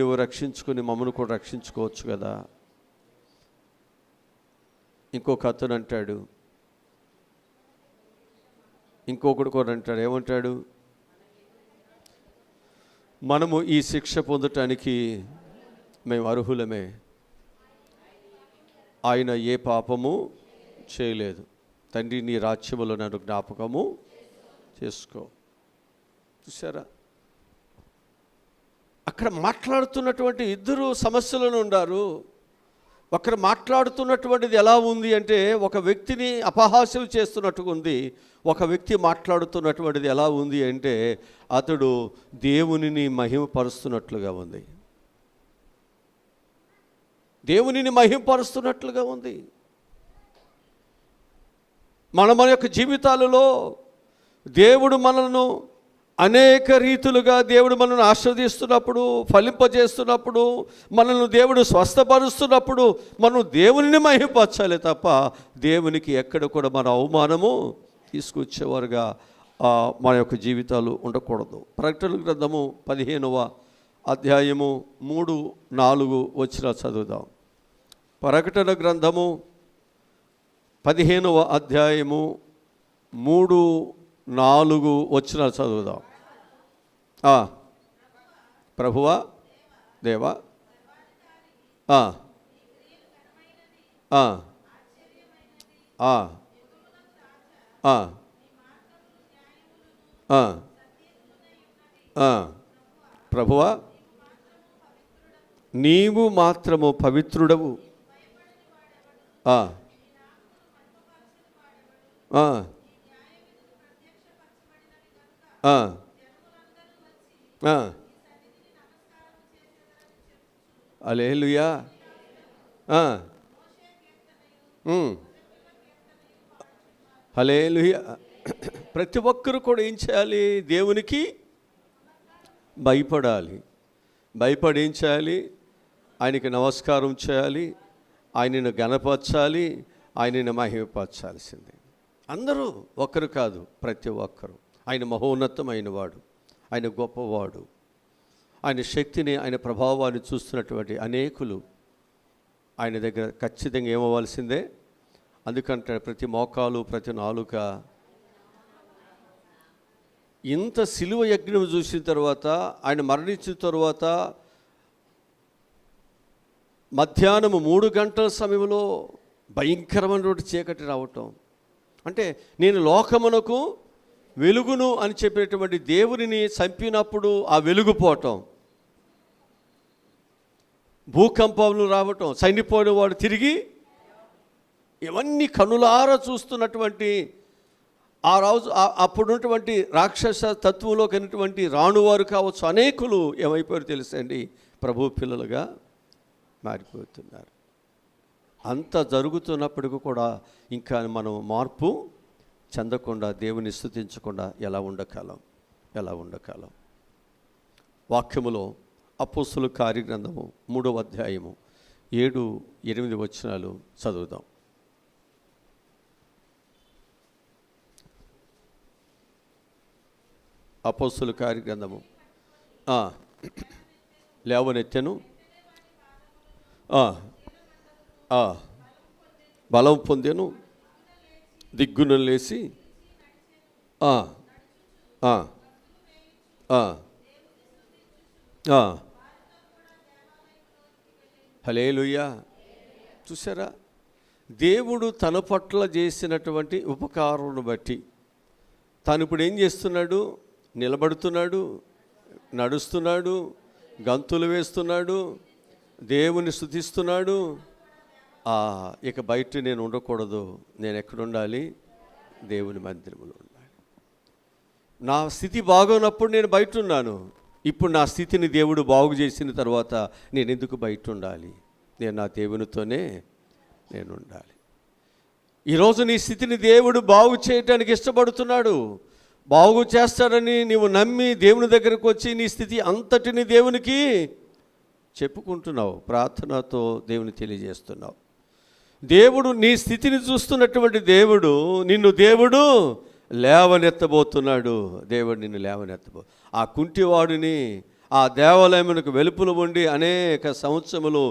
నువ్వు రక్షించుకుని మమ్మల్ని కూడా రక్షించుకోవచ్చు కదా. ఇంకొక అతను అంటాడు, ఇంకొకడు కూడా అంటాడు, ఏమంటాడు, మనము ఈ శిక్ష పొందటానికి మేము అర్హులమే, ఆయన ఏ పాపము చేయలేదు, తండ్రి నీ రాజ్యములో నన్ను జ్ఞాపకము చేసుకో. చూసారా, అక్కడ మాట్లాడుతున్నటువంటి ఇద్దరు సమస్యలను ఉన్నారు. ఒకరు మాట్లాడుతున్నటువంటిది ఎలా ఉంది అంటే ఒక వ్యక్తిని అపహాస్యం చేస్తున్నట్టుగా ఉంది. ఒక వ్యక్తి మాట్లాడుతున్నటువంటిది ఎలా ఉంది అంటే అతడు దేవునిని మహిమపరుస్తున్నట్లుగా ఉంది. దేవునిని మహిమపరుస్తున్నట్లుగా ఉంది. మన యొక్క జీవితాలలో దేవుడు మనలను అనేక రీతులుగా దేవుడు మనల్ని ఆశీర్వదిస్తున్నప్పుడు, ఫలింపజేస్తున్నప్పుడు, మనల్ని దేవుడు స్వస్థపరుస్తున్నప్పుడు మనం దేవునిని మహిమపరచాలి తప్ప దేవునికి ఎక్కడ కూడా మన అవమానము తీసుకొచ్చేవారుగా మన యొక్క జీవితాలు ఉండకూడదు. ప్రకటన గ్రంథము 15వ అధ్యాయము 3-4 వచనాలు చదువుదాం. ప్రకటన గ్రంథము 15వ అధ్యాయము 3-4 వచనాలు చదువుదాం. ప్రభువా, దేవా, ప్రభువా, నీవు మాత్రము పవిత్రుడవు, హల్లెలూయా. హల్లెలూయా. ప్రతి ఒక్కరు కూడా ఏం చేయాలి? దేవునికి భయపడాలి. భయపడి ఏం చేయాలి? ఆయనకి నమస్కారం చేయాలి, ఆయనను గణపరచాలి, ఆయనను మహిమపరచాల్సిందే. అందరూ ఒక్కరు కాదు, ప్రతి ఒక్కరు. ఆయన మహోన్నతమైన వాడు, ఆయన గొప్పవాడు. ఆయన శక్తిని, ఆయన ప్రభావాన్ని చూస్తున్నటువంటి అనేకులు ఆయన దగ్గర ఖచ్చితంగా ఏమవ్వాల్సిందే. అందుకంటే ప్రతి మోకాలు, ప్రతి నాలుక. ఇంత సిలువ యజ్ఞం చూసిన తర్వాత, ఆయన మరణించిన తర్వాత మధ్యాహ్నం 3 గంటల సమయంలో భయంకరమైనటువంటి చీకటి రావటం, అంటే నేను లోకమునకు వెలుగును అని చెప్పినటువంటి దేవునిని చంపినప్పుడు ఆ వెలుగుపోవటం, భూకంపాలు రావటం, చనిపోయిన వాడు తిరిగి, ఇవన్నీ కనులారా చూస్తున్నటువంటి ఆ రోజు అప్పుడున్నటువంటి రాక్షస తత్వంలో కలిగినటువంటి రాణువారు కావచ్చు, అనేకులు ఏమైపోయారు తెలుసండి? ప్రభు పిల్లలుగా మారిపోతున్నారు. అంత జరుగుతున్నప్పటికీ కూడా ఇంకా మనం మార్పు చెందకుండా, దేవుని స్తుతించకుండా ఎలా ఉండగలం? వాక్యములో అపోస్తలుల కార్యగ్రంథము 3వ అధ్యాయము 7-8 వచనాలు చదువుదాం. అపోస్తలుల కార్యగ్రంథము. లేవనెత్తెను, బలం పొందెను, దిగ్గున లేచి హల్లెలూయా. చూసారా? దేవుడు తన పట్ల చేసినటువంటి ఉపకారం బట్టి తాను ఇప్పుడు ఏం చేస్తున్నాడు? నిలబడుతున్నాడు, నడుస్తున్నాడు, గంతులు వేస్తున్నాడు, దేవుని స్తుతిస్తున్నాడు. ఇక బయట నేను ఉండకూడదు, నేను ఎక్కడుండాలి? దేవుని మందిరంలో ఉండాలి. నా స్థితి బాగోనప్పుడు నేను బయట ఉన్నాను, ఇప్పుడు నా స్థితిని దేవుడు బాగు చేసిన తర్వాత నేను ఎందుకు బయట ఉండాలి? నేను నా దేవునితోనే నేను ఉండాలి. ఈరోజు నీ స్థితిని దేవుడు బాగు చేయడానికి ఇష్టపడుతున్నాడు. బాగు చేస్తాడని నీవు నమ్మి దేవుని దగ్గరకు వచ్చి నీ స్థితి అంతటిని దేవునికి చెప్పుకుంటున్నావు, ప్రార్థనతో దేవుని తెలియజేస్తున్నావు. దేవుడు నీ స్థితిని చూస్తున్నటువంటి దేవుడు నిన్ను లేవనెత్తబోతున్నాడు. దేవుడు నిన్ను ఆ కుంటివాడిని ఆ దేవాలయమునకు వెలుపుల ఉండి అనేక సంవత్సరములు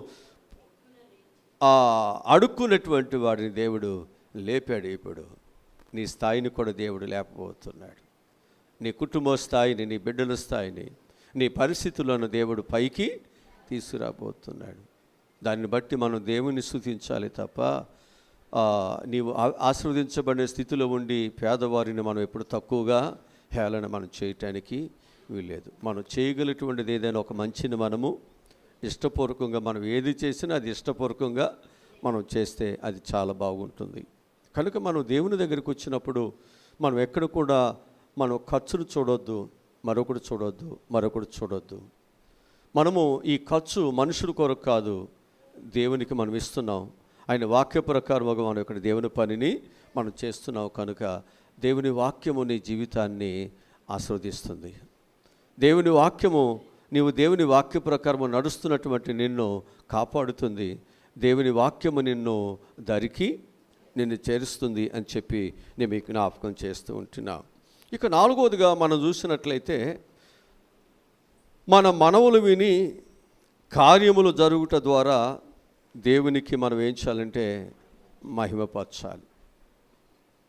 అడుక్కున్నటువంటి వాడిని దేవుడు లేపాడు. ఇప్పుడు నీ స్థాయిని కూడా దేవుడు లేపబోతున్నాడు. నీ కుటుంబ స్థాయిని, నీ బిడ్డల స్థాయిని, నీ పరిస్థితులను దేవుడు పైకి తీసుకురాబోతున్నాడు. దాన్ని బట్టి మనం దేవుని స్తుతించాలి తప్ప నీవు ఆశీర్వదించబడిన స్థితిలో ఉండి పేదవారిని మనం ఎప్పుడు తక్కువగా హేళన మనం చేయటానికి వీల్లేదు. మనం చేయగలిగినటువంటిది ఏదైనా ఒక మంచిని మనము ఇష్టపూర్వకంగా, మనం ఏది చేసినా అది ఇష్టపూర్వకంగా మనం చేస్తే అది చాలా బాగుంటుంది. కనుక మనం దేవుని దగ్గరికి వచ్చినప్పుడు మనం ఎక్కడ కూడా మనం ఖర్చును చూడొద్దు, మరొకటి చూడొద్దు. మనము ఈ ఖర్చు మనుషుల కొరకు కాదు, దేవునికి మనం ఇస్తున్నాం. ఆయన వాక్య ప్రకారముగా మనం ఇక్కడ దేవుని పనిని మనం చేస్తున్నాం. కనుక దేవుని వాక్యము నీ జీవితాన్ని ఆశీర్వదిస్తుంది. దేవుని వాక్యము, నీవు దేవుని వాక్య ప్రకారము నడుస్తున్నటువంటి నిన్ను కాపాడుతుంది. దేవుని వాక్యము నిన్ను దరికి నిన్ను చేరుస్తుంది అని చెప్పి నేను మీకు జ్ఞాపకం చేస్తూ ఉంటున్నా. ఇక 4వదిగా మనం చూసినట్లయితే, మన మనవులు విని కార్యములు జరుగుట ద్వారా దేవునికి మనం ఏం చేయాలంటే మహిమపరచాలి.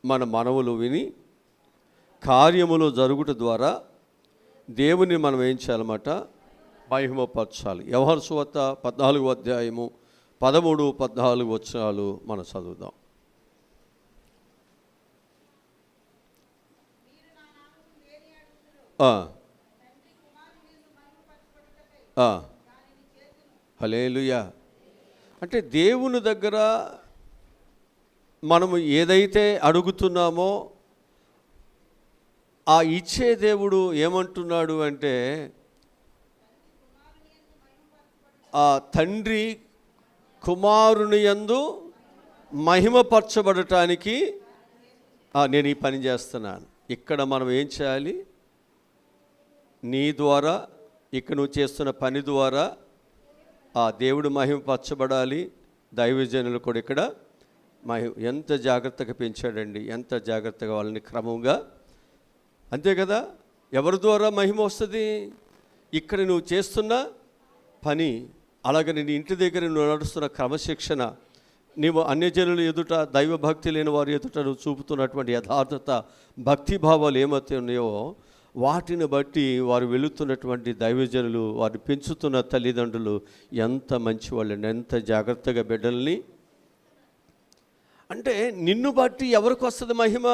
మన మనవులు విని కార్యములు జరుగుట ద్వారా దేవుని మనం ఏం చేయాలన్నమాట, మహిమపరచాలి. యోహాను సువార్త 14వ అధ్యాయము 13, 14 వచనాలు మనం చదువుదాం. హల్లెలూయా. అంటే దేవుని దగ్గర మనము ఏదైతే అడుగుతున్నామో ఆ ఇచ్చే దేవుడు ఏమంటున్నాడు అంటే, ఆ తండ్రి కుమారుని యందు మహిమపరచబడటానికి నేను ఈ పని చేస్తున్నాను. ఇక్కడ మనం ఏం చేయాలి, నీ ద్వారా, ఇక్కడ నువ్వు చేస్తున్న పని ద్వారా ఆ దేవుడు మహిమపరచబడాలి. దైవజనులు కూడా ఇక్కడ ఎంత జాగ్రత్తగా పెంచాడండి, ఎంత జాగ్రత్తగా వాళ్ళని క్రమంగా, అంతే కదా. ఎవరి ద్వారా మహిమ వస్తుంది, ఇక్కడ నువ్వు చేస్తున్న పని, అలాగే నీ ఇంటి దగ్గర నువ్వు నడుస్తున్న క్రమశిక్షణ, నీవు అన్యజనుల ఎదుట, దైవభక్తి లేని వారి ఎదుట నువ్వు చూపుతున్నటువంటి యథార్థత, భక్తిభావాలు ఏమైతే ఉన్నాయో వాటిని బట్టి వారు వెళుతున్నటువంటి దైవజనులు, వారు పెంచుతున్న తల్లిదండ్రులు ఎంత మంచి వాళ్ళని, ఎంత జాగ్రత్తగా బిడ్డల్ని. అంటే నిన్ను బట్టి ఎవరికి వస్తుంది మహిమ?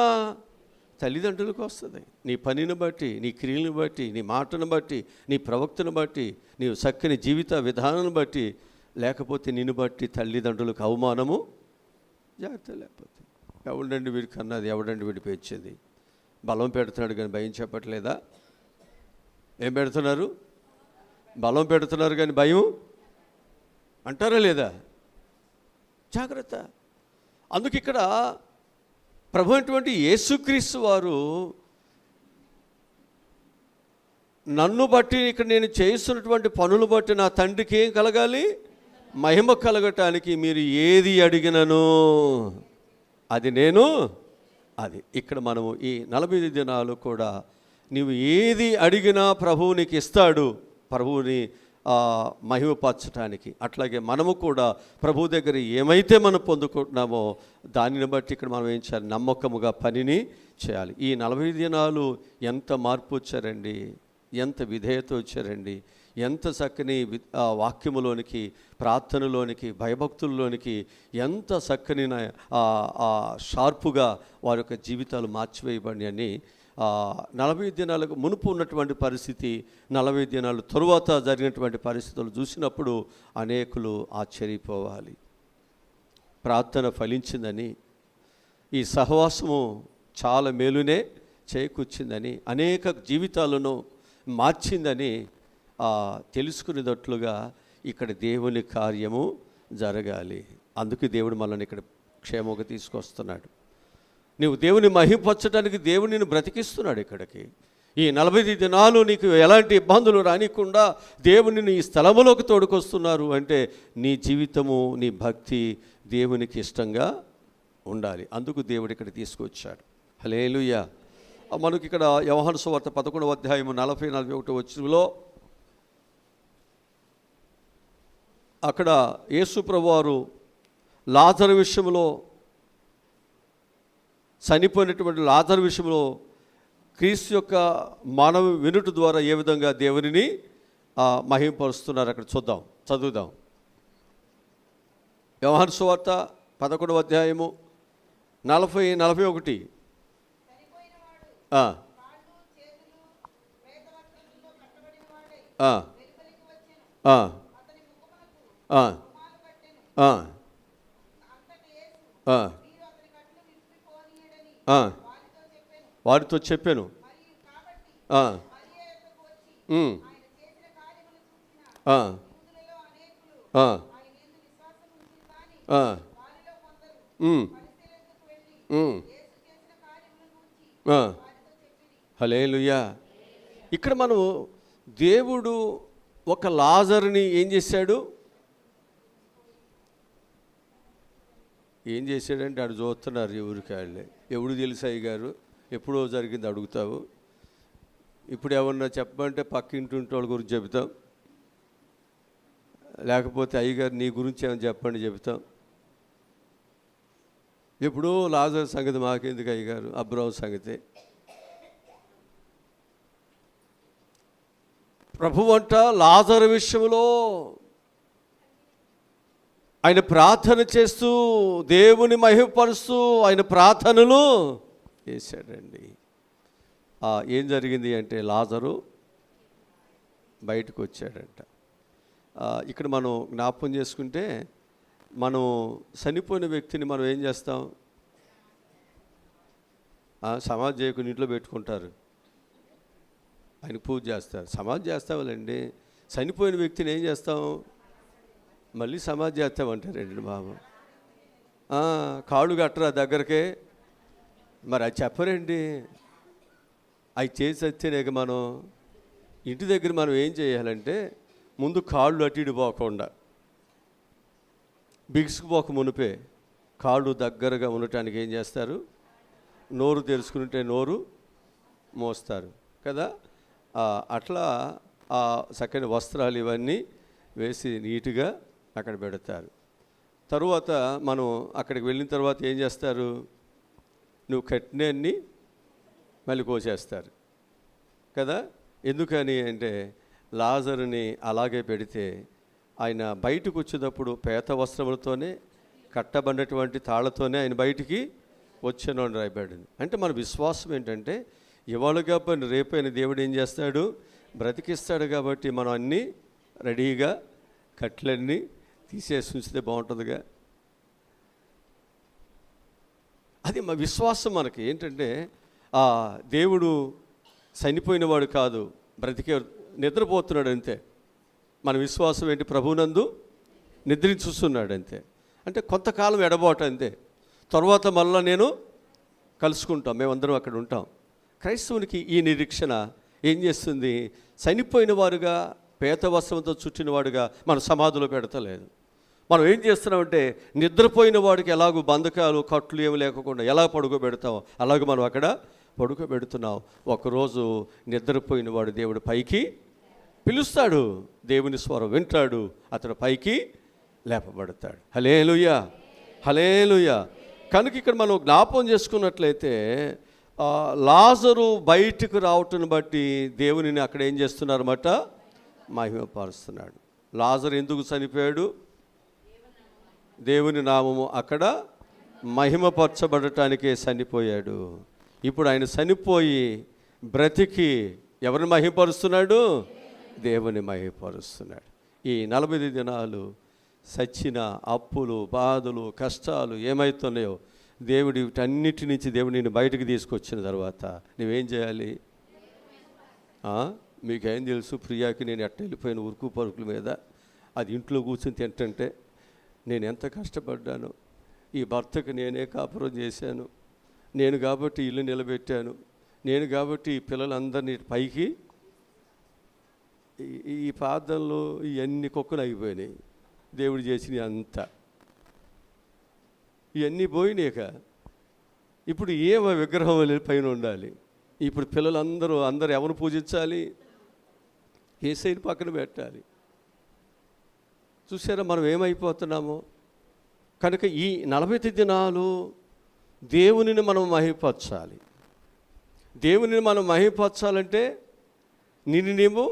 తల్లిదండ్రులకు వస్తుంది. నీ పనిని బట్టి, నీ క్రియలను బట్టి, నీ మాటను బట్టి, నీ ప్రవక్తను బట్టి, నీవు చక్కని జీవిత విధానాన్ని బట్టి. లేకపోతే నిన్ను బట్టి తల్లిదండ్రులకు అవమానము. జాగ్రత్త లేకపోతే ఎవడండి వీడికి అన్నది, ఎవడండి వీడి పెంచింది. బలం పెడుతున్నాడు కానీ భయం చెప్పట్లేదా? ఏం పెడుతున్నారు? బలం పెడుతున్నారు కానీ భయం అంటారా లేదా? జాగ్రత్త. అందుకు ఇక్కడ ప్రభు అయినటువంటి యేసుక్రీస్తు వారు నన్ను బట్టి, ఇక్కడ నేను చేస్తున్నటువంటి పనులు బట్టి నా తండ్రికి ఏం కలగాలి? మహిమ కలగటానికి మీరు ఏది అడిగినను అది నేను. అది ఇక్కడ మనము ఈ 45 దినాలు కూడా నీవు ఏది అడిగినా ప్రభువు నీకు ఇస్తాడు, ప్రభువుని మహిమపరచడానికి. అట్లాగే మనము కూడా ప్రభు దగ్గర ఏమైతే మనం పొందుకుంటున్నామో దానిని బట్టి ఇక్కడ మనం ఏం చేయాలి? నమ్మకముగా పనిని చేయాలి. ఈ 40 దినాలు ఎంత మార్పు వచ్చారండి, ఎంత విధేయత వచ్చారండి, ఎంత చక్కని వాక్యములోనికి, ప్రార్థనలోనికి, భయభక్తుల్లోనికి ఎంత చక్కని షార్పుగా వారి యొక్క జీవితాలు మార్చివేయబడి అని 40 దినాలకు మునుపు ఉన్నటువంటి పరిస్థితి, 40 దినాలు తరువాత జరిగినటువంటి పరిస్థితులు చూసినప్పుడు అనేకులు ఆశ్చర్యపోవాలి. ప్రార్థన ఫలించిందని, ఈ సహవాసము చాలా మేలునే చేకూర్చిందని, అనేక జీవితాలను మార్చిందని తెలుసుకునేటట్లుగా ఇక్కడ దేవుని కార్యము జరగాలి. అందుకే దేవుడు మనల్ని ఇక్కడ క్షేమంగా తీసుకొస్తున్నాడు. నీవు దేవుని మహిమపరచడానికి దేవుడు నిన్ను బ్రతికిస్తున్నాడు. ఇక్కడికి ఈ 40 దినాలు నీకు ఎలాంటి ఇబ్బందులు రానికుండా దేవుని ఈ స్థలములోకి తోడుకొస్తున్నారు అంటే నీ జీవితము, నీ భక్తి దేవునికి ఇష్టంగా ఉండాలి. అందుకు దేవుడు ఇక్కడ తీసుకొచ్చాడు. హల్లెలూయా. మనకి ఇక్కడ యోహాను సువార్త 11వ అధ్యాయము 40-41 వచనంలో అక్కడ యేసు ప్రభువారు లాజరు విషయంలో, చనిపోయినటువంటి లాజరు విషయంలో క్రీస్తు యొక్క మానవ వినుట ద్వారా ఏ విధంగా దేవునిని మహిమపరుస్తున్నారు అక్కడ చదువుదాం. యోహాను సువార్త 11వ అధ్యాయము 40-41. ఆ, ఆ, ఆ, ఆ, ఆ, ఆ, వారితో చెప్పాను. హల్లెలూయా. ఇక్కడ మనం దేవుడు ఒక లాజరుని ఏం చేశాడు? ఏం చేశాడంటే ఆడు చూస్తున్నారు ఎవరికి వాళ్ళే. ఎవడు తెలుసు అయ్య గారు, ఎప్పుడో జరిగింది అడుగుతావు. ఇప్పుడు ఎవరన్నా చెప్పమంటే పక్కింటి వాళ్ళ గురించి చెబుతాం, లేకపోతే అయ్యగారు నీ గురించి ఏమైనా చెప్పండి చెబుతాం. ఎప్పుడో లాజరు సంగతి మాకెందుకు అయ్యగారు, అబ్రాహం సంగతి. ప్రభు అంట లాజరు విషయంలో ఆయన ప్రార్థన చేస్తూ దేవుని మహిమపరుస్తూ ఆయన ప్రార్థనలు చేశాడండి. ఏం జరిగింది అంటే లాజరు బయటకు వచ్చాడంట. ఇక్కడ మనం జ్ఞాపకం చేసుకుంటే, మనం చనిపోయిన వ్యక్తిని మనం ఏం చేస్తాం? సమాధి చేయకుండా ఇంట్లో పెట్టుకుంటారు, ఆయన పూజ చేస్తారు. సమాధి చేస్తావాలండి. చనిపోయిన వ్యక్తిని ఏం చేస్తాం? మళ్ళీ సమాధి చేస్తామంటారండి బాబు. కాళ్ళు కట్టరా దగ్గరకే, మరి అది చెప్పరండి. అవి చేసి వచ్చేనేక మనం ఇంటి దగ్గర మనం ఏం చేయాలంటే, ముందు కాళ్ళు అటు ఇటు పోకుండా, బిగుసుకుపోక మునిపే కాళ్ళు దగ్గరగా ఉండటానికి ఏం చేస్తారు? నోరు తెరుచుకుంటే నోరు మోస్తారు కదా. అట్లా చక్కని వస్త్రాలు ఇవన్నీ వేసి నీట్గా అక్కడ పెడతారు. తరువాత మనం అక్కడికి వెళ్ళిన తర్వాత ఏం చేస్తారు? నువ్వు కట్టినన్ని మళ్ళీ కోసేస్తారు కదా. ఎందుకని అంటే, లాజరుని అలాగే పెడితే ఆయన బయటకు వచ్చేటప్పుడు పేత వస్త్రములతోనే కట్టబడినటువంటి తాళ్లతోనే ఆయన బయటికి వచ్చాను అని రాయబడింది. అంటే మన విశ్వాసం ఏంటంటే, ఇవాళగా పని రేపైన దేవుడు ఏం చేస్తాడు? బ్రతికిస్తాడు. కాబట్టి మనం అన్నీ రెడీగా కట్లన్నీ తీసేసి ఉంచితే బాగుంటుందిగా. అది మా విశ్వాసం. మనకి ఏంటంటే, దేవుడు చనిపోయినవాడు కాదు, బ్రతికే నిద్రపోతున్నాడు అంతే. మన విశ్వాసం ఏంటి? ప్రభునందు నిద్రించుస్తున్నాడు అంతే. అంటే కొంతకాలం ఎడబాటు అంతే, తర్వాత మళ్ళీ నేను కలుసుకుంటాం, మేమందరం అక్కడ ఉంటాం. క్రైస్తవునికి ఈ నిరీక్షణ ఏం చేస్తుంది? చనిపోయిన వారుగా పేత వస్త్రంతో చుట్టినవాడుగా మన సమాధిలో పెడతలేదు. మనం ఏం చేస్తున్నామంటే, నిద్రపోయిన వాడికి ఎలాగో బంధకాలు కట్లు ఏమి లేకుండా ఎలా పడుకోబెడతాం, అలాగే మనం అక్కడ పడుకోబెడుతున్నాం. ఒకరోజు నిద్రపోయిన వాడు దేవుడు పైకి పిలుస్తాడు, దేవుని స్వరం వింటాడు, అతడు పైకి లేపబడతాడు. హల్లెలూయా, హల్లెలూయా. కనుక ఇక్కడ మనం జ్ఞాపకం చేసుకున్నట్లయితే, లాజరు బయటకు రావటం బట్టి దేవునిని అక్కడ ఏం చేస్తున్నారన్నమాట? మహిమపరుస్తున్నాడు. లాజరు ఎందుకు చనిపోయాడు? దేవుని నామము అక్కడ మహిమపరచబడటానికే చనిపోయాడు. ఇప్పుడు ఆయన చనిపోయి బ్రతికి ఎవరిని మహిమపరుస్తున్నాడు? దేవుని మహిమపరుస్తున్నాడు. ఈ 40 దినాలు సచ్చిన అప్పులు, బాధలు, కష్టాలు ఏమవుతున్నాయో, దేవుడి వీటన్నిటి నుంచి దేవుడు నిన్ను బయటకు తీసుకొచ్చిన తర్వాత నువ్వేం చేయాలి? మీకేం తెలుసు? ప్రియాకి నేను ఎట్ట వెళ్ళిపోయిన ఉరుకు పరుకుల మీద, అది ఇంట్లో కూర్చొని తింటుంటే నేను ఎంత కష్టపడ్డాను. ఈ భర్తకు నేనే కాపురం చేశాను, నేను కాబట్టి ఇల్లు నిలబెట్టాను, నేను కాబట్టి ఈ పిల్లలందరినీ పైకి, ఈ ప్రార్థనలో ఇవన్నీ కుక్కలు అయిపోయినాయి. దేవుడు చేసినవి అంతా ఇవన్నీ పోయినాక ఇప్పుడు విగ్రహం పైన ఉండాలి. ఇప్పుడు పిల్లలందరూ ఎవరు పూజించాలి? యేసయ్యని పక్కన పెట్టాలి. చూసారా మనం ఏమైపోతున్నామో? కనుక ఈ 40 దినాలు దేవునిని మనం మహిమపరచాలి. దేవునిని మనం మహిమపరచాలంటే నీవు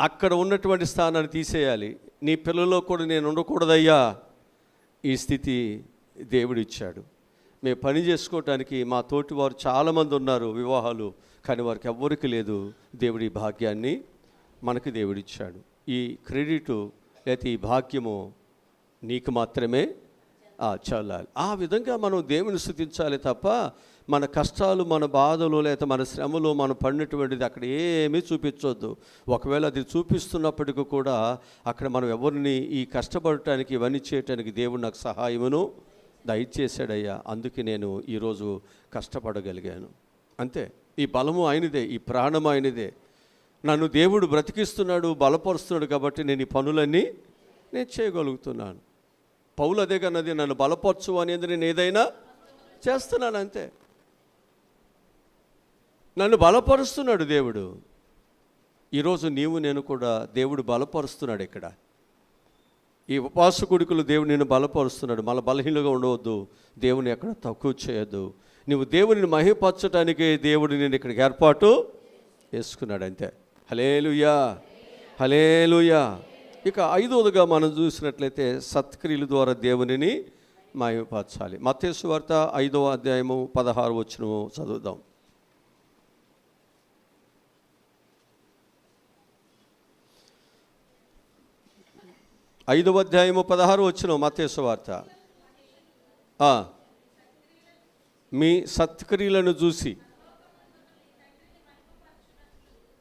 అక్కడ ఉన్నటువంటి స్థానాన్ని తీసేయాలి. నీ పిల్లల్లో కూడా నేను ఉండకూడదయ్యా, ఈ స్థితి దేవుడిచ్చాడు. మేము పని చేసుకోవటానికి మా తోటి వారు చాలామంది ఉన్నారు వివాహాలు, కానీ వారికి ఎవ్వరికి లేదు. దేవుడి భాగ్యాన్ని మనకి దేవుడిచ్చాడు. ఈ క్రెడిటు లేకపోతే ఈ భాగ్యము నీకు మాత్రమే చాలాలి. ఆ విధంగా మనం దేవుని స్తుతించాలి తప్ప మన కష్టాలు, మన బాధలు, లేకపోతే మన శ్రమలు, మనం పడినటువంటిది అక్కడ ఏమీ చూపించవద్దు. ఒకవేళ అది చూపిస్తున్నప్పటికీ కూడా అక్కడ మనం ఎవరిని ఈ కష్టపడటానికి ఇవన్నీ చేయటానికి దేవుడు నాకు సహాయమును దయచేశాడయ్యా, అందుకే నేను ఈరోజు కష్టపడగలిగాను. అంతే. ఈ బలము ఆయనదే, ఈ ప్రాణం ఆయనదే. నన్ను దేవుడు బ్రతికిస్తున్నాడు, బలపరుస్తున్నాడు కాబట్టి నేను ఈ పనులన్నీ నేను చేయగలుగుతున్నాను. పౌలు అదే కన్నది, నన్ను బలపరచు అనేది నేను ఏదైనా చేస్తున్నాను. అంతే. నన్ను బలపరుస్తున్నాడు దేవుడు. ఈరోజు నీవు నేను కూడా దేవుడు బలపరుస్తున్నాడు. ఇక్కడ ఈ ఉపవాస కుడికులు దేవుడు నిన్ను బలపరుస్తున్నాడు. మళ్ళీ బలహీనంగా ఉండవద్దు, దేవుని ఎక్కడ తక్కువ చేయొద్దు. నువ్వు దేవుని మహిమపరచటానికే దేవుడు నేను ఇక్కడికి ఏర్పాటు చేసుకున్నాడు. అంతే. హల్లెలూయా, హల్లెలూయా. ఇక ఐదవదిగా మనం చూసినట్లయితే సత్క్రియల ద్వారా దేవునిని మహిమపరచాలి. మత్తయి సువార్త 5వ అధ్యాయము 16వ వచనం చదువుదాం. 5వ అధ్యాయము 16వ వచనం మత్తయి సువార్త. మీ సత్క్రియలను చూసి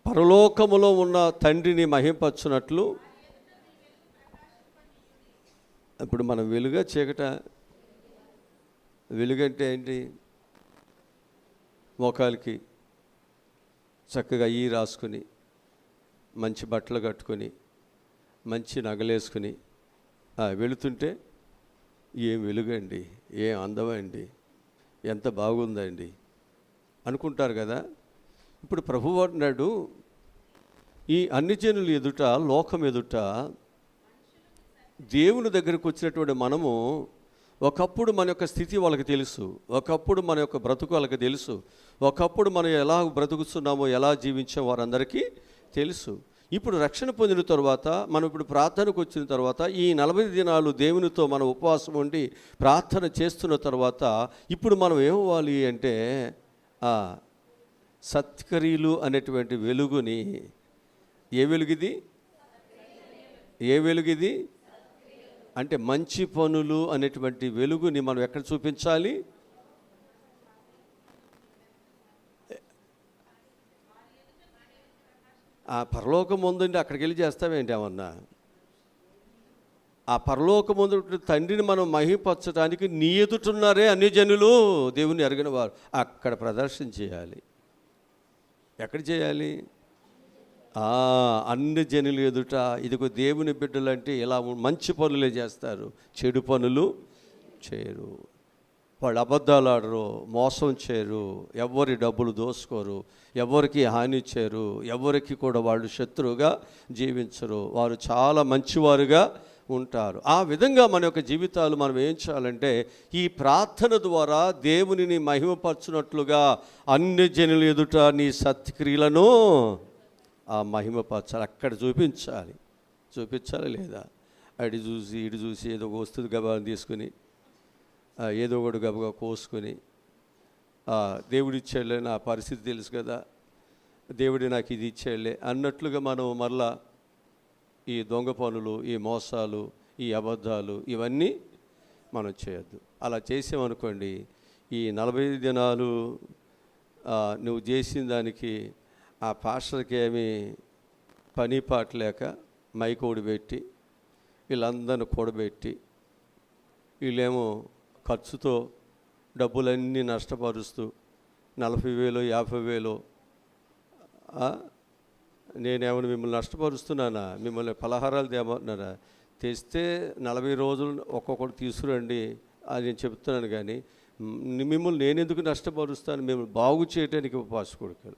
పరలోకములో ఉన్న తండ్రిని మహిమపరచునట్లు. ఇప్పుడు మనం వెలుగా చీకట? వెలుగంటే ఏంటి? మోకాలికి చక్కగా ఈ రాసుకుని, మంచి బట్టలు కట్టుకొని, మంచి నగలేసుకుని వెళుతుంటే ఏం వెలుగండి, ఏం అందమండి, ఎంత బాగుందండి అనుకుంటారు కదా. ఇప్పుడు ప్రభువు అన్నాడు, ఈ అన్ని జనుల ఎదుట, లోకం ఎదుట దేవుని దగ్గరకు వచ్చినటువంటి మనము, ఒకప్పుడు మన యొక్క స్థితి వాళ్ళకి తెలుసు, ఒకప్పుడు మన యొక్క బ్రతుకు వాళ్ళకి తెలుసు, ఒకప్పుడు మనం ఎలా బ్రతుకుతున్నామో, ఎలా జీవించామో వారందరికీ తెలుసు. ఇప్పుడు రక్షణ పొందిన తర్వాత, మనం ఇప్పుడు ప్రార్థనకు వచ్చిన తర్వాత, ఈ 40 దినాలు దేవునితో మనం ఉపవాసం ఉండి ప్రార్థన చేస్తున్న తర్వాత ఇప్పుడు మనం ఏమవ్వాలి అంటే సత్క్రియలు అనేటువంటి వెలుగుని, ఏ వెలుగుది? ఏ వెలుగుది అంటే మంచి పనులు అనేటువంటి వెలుగుని మనం ఎక్కడ చూపించాలి? ఆ పరలోకం ఉందండి, అక్కడికి వెళ్ళి చేస్తామేంటి ఏమన్నా? ఆ పరలోకం ముందు తండ్రిని మనం మహిమపరచడానికి నీ ఎదుటున్నారే అన్ని జనులు, దేవుని ఎరిగిన వారు, అక్కడ ప్రదర్శన చేయాలి. ఎక్కడ చేయాలి? అన్ని జనులు ఎదుట. ఇదిగో దేవుని బిడ్డలు అంటే ఇలా మంచి పనులే చేస్తారు, చెడు పనులు చేయరు. వాళ్ళు అబద్ధాలు ఆడరు, మోసం చేయరు, ఎవరి డబ్బులు దోసుకోరు, ఎవరికి హాని చేయరు, ఎవరికి కూడా వాళ్ళు శత్రువుగా జీవించరు. వారు చాలా మంచివారుగా ఉంటారు. ఆ విధంగా మన యొక్క జీవితాలు మనం ఏం చేయాలంటే, ఈ ప్రార్థన ద్వారా దేవునిని మహిమపరచునట్లుగా అన్ని జనుల ఎదుట నీ సత్క్రియలను మహిమపరచాలి. అక్కడ చూపించాలి. చూపించాలి లేదా? అడి చూసి ఇటు చూసి ఏదో వస్తుంది గబాన్ని తీసుకుని, ఏదో ఒకటి గబగా కోసుకొని, దేవుడిచ్చాడులే, నా పరిస్థితి తెలుసు కదా, దేవుడి నాకు ఇది ఇచ్చాడులే అన్నట్లుగా మనం మరలా ఈ దొంగ పనులు, ఈ మోసాలు, ఈ అబద్ధాలు ఇవన్నీ మనం చేయొద్దు. అలా చేసామనుకోండి, ఈ 40 దినాలు నువ్వు చేసిన దానికి ఆ పాస్టర్కి ఏమీ పని పాట లేక మైకోడి పెట్టి, వీళ్ళందరిని కూడబెట్టి, వీళ్ళేమో ఖర్చుతో డబ్బులన్నీ నష్టపరుస్తూ 40,000 50,000, నేనేమన్నా మిమ్మల్ని నష్టపరుస్తున్నానా? మిమ్మల్ని పలహారాలు తేమంటున్నారా? తెస్తే 40 రోజులు ఒక్కొక్కటి తీసుకురండి అని నేను చెప్తున్నాను. కానీ మిమ్మల్ని నేను ఎందుకు నష్టపరుస్తాను? మిమ్మల్ని బాగు చేయడానికి ఉపవాస కొడుకులు.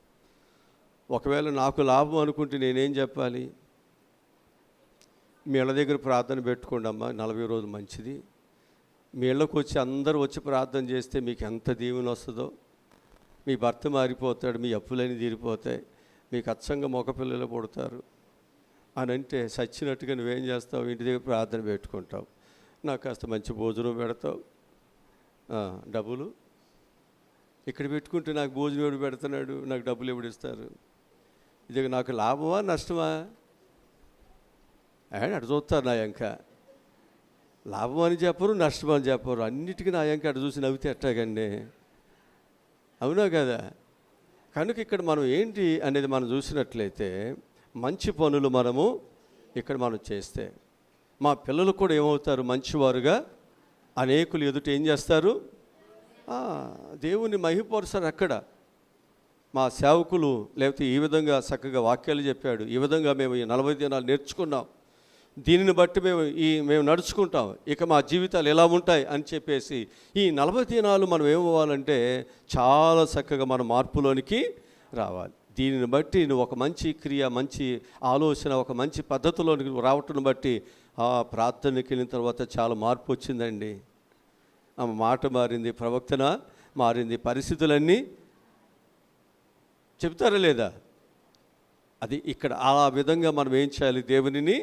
ఒకవేళ నాకు లాభం అనుకుంటే నేనేం చెప్పాలి? మీ ఇళ్ళ దగ్గర ప్రార్థన పెట్టుకోండి అమ్మా, 40 రోజులు మంచిది. మీ ఇళ్ళకు వచ్చి అందరూ వచ్చి ప్రార్థన చేస్తే మీకు ఎంత దీవెన వస్తుందో. మీ భర్త మారిపోతాడు, మీ అప్పులన్నీ తీరిపోతాయి, మీకు అచ్చంగా మగపిల్లలు పుడతారు అని అంటే చచ్చినట్టుగా నువ్వేం చేస్తావు? ఇంటి దగ్గర ప్రార్థన పెట్టుకుంటావు, నాకు కాస్త మంచి భోజనం పెడతావు, డబ్బులు ఇక్కడ పెట్టుకుంటే నాకు భోజనం ఎవడు పెడుతున్నాడు, నాకు డబ్బులు ఎవడు ఇస్తారు, ఇది నాకు లాభమా నష్టమా అటు చూస్తారు. నా యంక లాభం అని చెప్పరు, నష్టం అని చెప్పరు, అన్నిటికీ నా యంక అటు చూసి నవ్వితే ఎట్టాగండి, అవునా కదా? కనుక ఇక్కడ మనం ఏంటి అనేది మనం చూసినట్లయితే మంచి పనులు మనము ఇక్కడ మనం చేస్తే మా పిల్లలు కూడా ఏమవుతారు, మంచివారుగా అనేకులు ఎదుట ఏం చేస్తారు, దేవుని మహిమపరుస్తారు. అక్కడ మా సేవకులు లేకపోతే ఈ విధంగా చక్కగా వాక్యాలు చెప్పాడు, ఈ విధంగా మేము ఈ 40 దినాలు నేర్చుకున్నాం, దీనిని బట్టి మేము నడుచుకుంటాం, ఇక మా జీవితాలు ఎలా ఉంటాయి అని చెప్పేసి ఈ 40 దినాలు మనం ఏమవ్వాలంటే చాలా చక్కగా మన మార్పులోనికి రావాలి. దీనిని బట్టి నువ్వు ఒక మంచి క్రియ, మంచి ఆలోచన, ఒక మంచి పద్ధతిలోనికి రావటం బట్టి ప్రార్థనకి వెళ్ళిన తర్వాత చాలా మార్పు వచ్చిందండి. ఆమె మాట మారింది, ప్రవక్తన మారింది, పరిస్థితులన్నీ చెప్తారా లేదా? అది ఇక్కడ ఆ విధంగా మనం ఏం చేయాలి, దేవునిని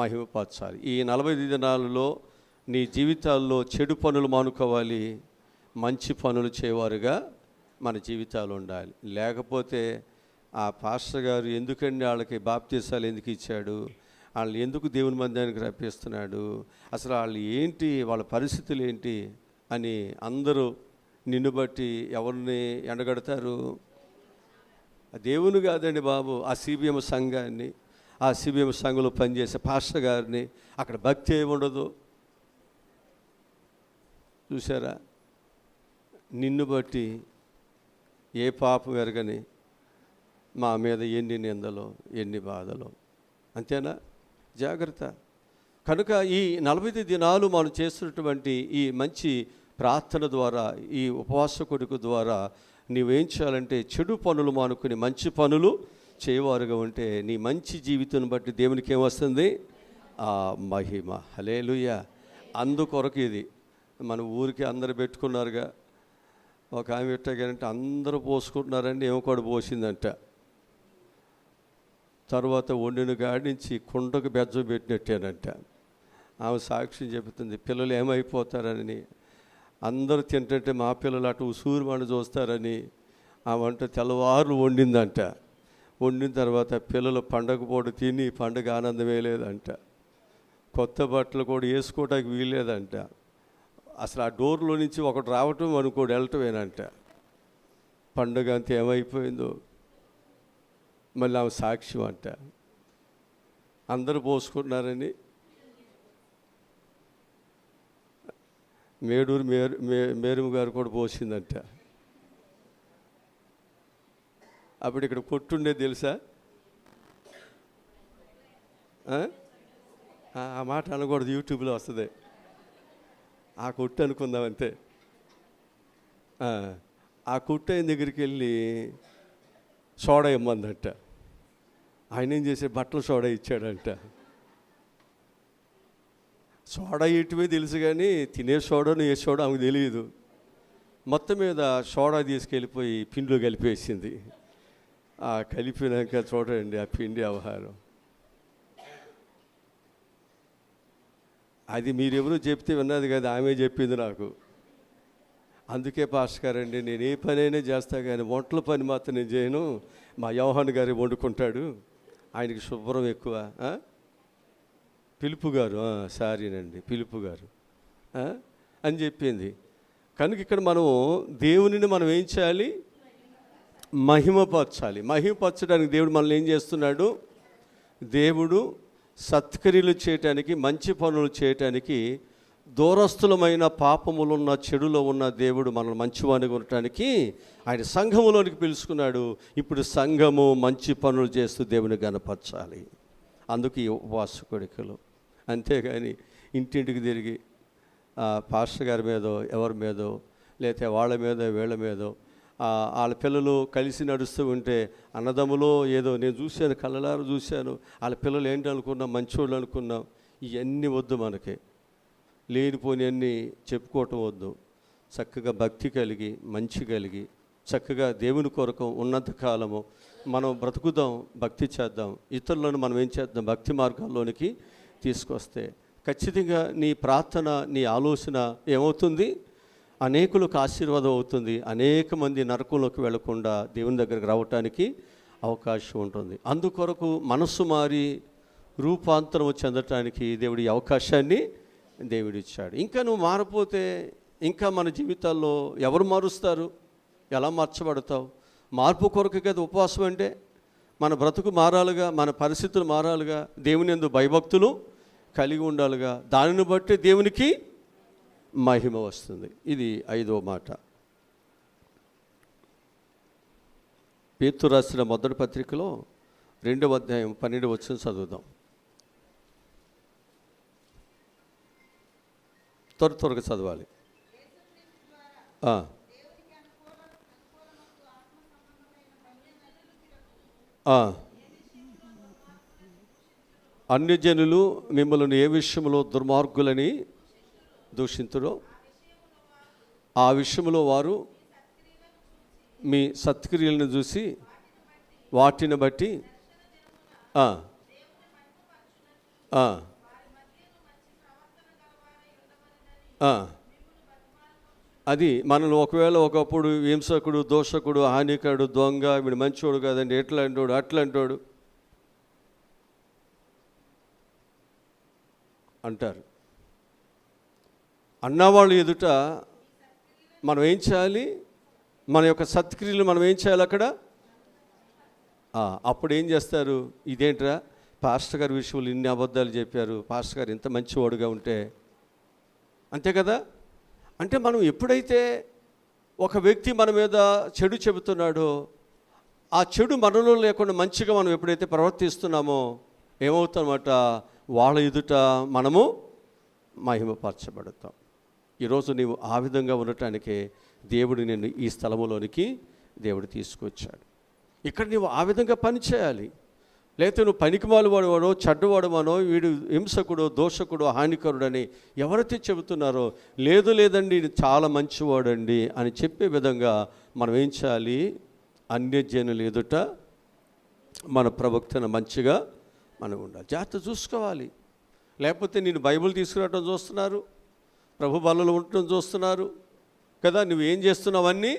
మహిమపరచాలి. ఈ 40 దినాలలో నీ జీవితాల్లో చెడు పనులు మానుకోవాలి, మంచి పనులు చేయవారుగా మన జీవితాలు ఉండాలి. లేకపోతే ఆ పాస్టర్ గారు ఎందుకండి వాళ్ళకి బాప్తీసాలు ఎందుకు ఇచ్చాడు, వాళ్ళు ఎందుకు దేవుని మందిరానికి రప్పిస్తున్నాడు, అసలు వాళ్ళు ఏంటి, వాళ్ళ పరిస్థితులు ఏంటి అని అందరూ నిన్ను బట్టి ఎవరిని ఎండగడతారు? దేవుని కాదండి బాబు, ఆ సిబిఎం సంఘాన్ని, ఆ సిబిఎం సంఘంలో పనిచేసే పాస్టర్ గారిని. అక్కడ భక్తి ఏమి ఉండదు. చూసారా? నిన్ను బట్టి ఏ పాపం ఎరగని మా మీద ఎన్ని నిందలో, ఎన్ని బాధలో. అంతేనా? జాగ్రత్త. కనుక ఈ 40 దినాలు మనం చేస్తున్నటువంటి ఈ మంచి ప్రార్థన ద్వారా, ఈ ఉపవాస కొడుకు ద్వారా నీవేం చేయాలంటే చెడు పనులు మానుకుని మంచి పనులు చేయవారుగా ఉంటే నీ మంచి జీవితాన్ని బట్టి దేవునికి ఏమొస్తుంది? ఆ మహిమ. హల్లెలూయా. అందుకొరకు ఇది మన ఊరికి అందరు పెట్టుకున్నారుగా. ఒక ఆమె పెట్టగానంటే అందరూ పోసుకుంటున్నారండి, ఏమో కూడా పోసిందంట. తర్వాత వండిన గాడి నుంచి కుండకు బెజ్జం పెట్టినట్టేనంట. ఆమె సాక్ష్యం చెబుతుంది, పిల్లలు ఏమైపోతారని, అందరూ తింటుంటే మా పిల్లలు అటు ఉసూరుమని చూస్తారని ఆ వంట తెల్లవారులు వండిందంట. వండిన తర్వాత పిల్లలు పండగ పూట తిని పండగ ఆనందమే లేదంట. కొత్త బట్టలు కూడా వేసుకోవడానికి వీల్లేదంట. అసలు ఆ డోర్లో నుంచి ఒకటి రావటం అనుకోడు వెళ్ళటమేనంట. పండుగ అంతా ఏమైపోయిందో. మళ్ళీ ఆమె సాక్ష్యం అంట, అందరూ పోసుకుంటున్నారని. మేడూరు మేరుము గారు కూడా పోసిందంట. అప్పుడు ఇక్కడ కొట్టుండేది తెలుసా? ఆ మాట అనకూడదు, యూట్యూబ్లో వస్తుంది. ఆ కొట్టు అనుకుందాం అంతే. ఆ కొట్టు ఆయన దగ్గరికి వెళ్ళి సోడా ఇమ్మందంట. ఆయన ఏం చేసే బట్టలు సోడా ఇచ్చాడంట. సోడా ఇటువే తెలుసు కానీ తినే సోడాను ఏ సోడా ఆమెకు తెలియదు. మొత్తం మీద సోడా తీసుకెళ్ళిపోయి పిండిలో కలిపేసింది. ఆ కలిపినాక చూడండి ఆ పిండి వ్యవహారం. అది మీరెవరూ చెప్తే విన్నది కదా, ఆమె చెప్పింది నాకు. అందుకే పాస్టర్ గారండి, నేను ఏ పనైనా చేస్తా కానీ వంటల పని మాత్రం నేను చేయను. మా యోహాన్ గారు వండుకుంటాడు, ఆయనకి శుభ్రం ఎక్కువ. పిలుపు గారు, సారీనండి పిలుపు గారు అని చెప్పింది. కనుక ఇక్కడ మనం దేవునిని మనం ఏం చేయాలి? మహిమపరచాలి. మహిమపరచడానికి దేవుడు మనల్ని ఏం చేస్తున్నాడు? దేవుడు సత్క్రియలు చేయటానికి, మంచి పనులు చేయటానికి, దూరస్థులమైన పాపములున్న చెడులో ఉన్న దేవుడు మనల్ని మంచివానిగా ఉండటానికి ఆయన సంఘములోనికి పిలుచుకున్నాడు. ఇప్పుడు సంఘము మంచి పనులు చేస్తూ దేవుని గణపరచాలి. అందుకు ఈ ఉపవాస కోడికలు. అంతేగాని ఇంటింటికి తిరిగి పాస్టర్ గారి మీదో ఎవరి మీదో లేకపోతే వాళ్ళ మీదో వీళ్ళ మీదో వాళ్ళ పిల్లలు కలిసి నడుస్తూ ఉంటే అన్నదమ్ములో ఏదో నేను చూశాను, కళ్ళలారు చూశాను, వాళ్ళ పిల్లలు ఏంటి అనుకున్నాం, మంచోళ్ళు అనుకున్నాం. ఇవన్నీ వద్దు, మనకి లేనిపోని అన్నీ చెప్పుకోవటం వద్దు. చక్కగా భక్తి కలిగి, మంచి కలిగి, చక్కగా దేవుని కొరకు ఉన్నంత కాలము మనం బ్రతుకుదాం, భక్తి చేద్దాం, ఇతరులను మనం ఏం చేద్దాం, భక్తి మార్గాల్లోనికి తీసుకొస్తే ఖచ్చితంగా నీ ప్రార్థన, నీ ఆలోచన ఏమవుతుంది? అనేకులకు ఆశీర్వాదం అవుతుంది. అనేక మంది నరకంలోకి వెళ్లకుండా దేవుని దగ్గరికి రావటానికి అవకాశం ఉంటుంది. అందుకొరకు మనస్సు మారి రూపాంతరం చెందటానికి దేవుడి అవకాశాన్ని దేవుడిచ్చాడు. ఇంకా నువ్వు మారపోతే ఇంకా మన జీవితాల్లో ఎవరు మారుస్తారు? ఎలా మార్చబడతావు? మార్పు కొరకు కదా ఉపవాసం అంటే. మన బ్రతుకు మారాలుగా, మన పరిస్థితులు మారాలుగా, దేవుని యందు భయభక్తులు కలిగి ఉండాలిగా. దానిని బట్టి దేవునికి మహిమ వస్తుంది. ఇది 5వ మాట. పేతురు రాసిన మొదటి పత్రికలో 2వ అధ్యాయం 12వ వచనం చదువుదాం. త్వరగా చదవాలి. అన్యజనులు మిమ్మల్ని ఏ విషయంలో దుర్మార్గులని దూషింతురో ఆ విషయంలో వారు మీ సత్క్రియలను చూసి వాటిని బట్టి అది మనల్ని ఒకవేళ ఒకప్పుడు హింసకుడు, దోషకుడు, హానికరుడు, దొంగ, వీడు మంచోడు కాదండి, ఎట్లాంటోడు అట్లాంటోడు అంటారు. అన్నవాళ్ళు ఎదుట మనం ఏం చేయాలి? మన యొక్క సత్క్రియలు మనం ఏం చేయాలి అక్కడ? అప్పుడు ఏం చేస్తారు? ఇదేంట్రా పాస్టర్ గారి విషయంలో ఇన్ని అబద్ధాలు చెప్పారు, పాస్టర్ గారు ఇంత మంచివాడుగా ఉంటే, అంతే కదా. అంటే మనం ఎప్పుడైతే ఒక వ్యక్తి మన మీద చెడు చెబుతున్నాడో ఆ చెడు మనలో లేకుండా మంచిగా మనం ఎప్పుడైతే ప్రవర్తిస్తున్నామో ఏమవుతామన్నమాట? వాళ్ళ ఎదుట మనము మహిమపరచబడతాం. ఈరోజు నీవు ఆ విధంగా ఉండటానికే దేవుడు నిన్ను ఈ స్థలములోనికి దేవుడు తీసుకొచ్చాడు. ఇక్కడ నీవు ఆ విధంగా పని చేయాలి. లేకపోతే నువ్వు పనికిమాలు వాడవాడో, చెడ్డవాడవానో, వీడు హింసకుడు, దోషకుడు, హానికరుడని ఎవరైతే చెబుతున్నారో, లేదండి చాలా మంచివాడండి అని చెప్పే విధంగా మనం ఏం చేయాలి? అన్యజనుల ఎదుట మన ప్రవక్తను మంచిగా మనం ఉండాలి. జాగ్రత్త చూసుకోవాలి. లేకపోతే నేను బైబిల్ తీసుకురావటం చూస్తున్నారు, ప్రభు బలలో ఉండటం చూస్తున్నారు కదా, నువ్వు ఏం చేస్తున్నావన్నీ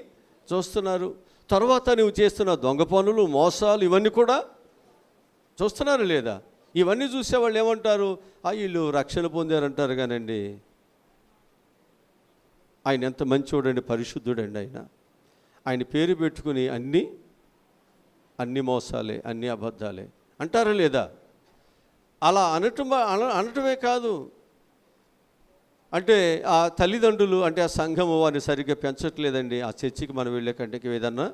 చూస్తున్నారు. తర్వాత నువ్వు చేస్తున్న దొంగ పనులు, మోసాలు ఇవన్నీ కూడా చూస్తున్నారు లేదా? ఇవన్నీ చూసేవాళ్ళు ఏమంటారు? వీళ్ళు రక్షణ పొందారంటారు కానండి, ఆయన ఎంత మంచివాడండి, పరిశుద్ధుడండి, ఆయన పేరు పెట్టుకుని అన్ని మోసాలే, అన్ని అబద్ధాలే అంటారా లేదా? అలా అనటమే కాదు, అంటే ఆ తల్లిదండ్రులు, అంటే ఆ సంఘము వారిని సరిగ్గా పెంచట్లేదండి, ఆ చర్చికి మనం వెళ్ళే కంటే ఏదన్నా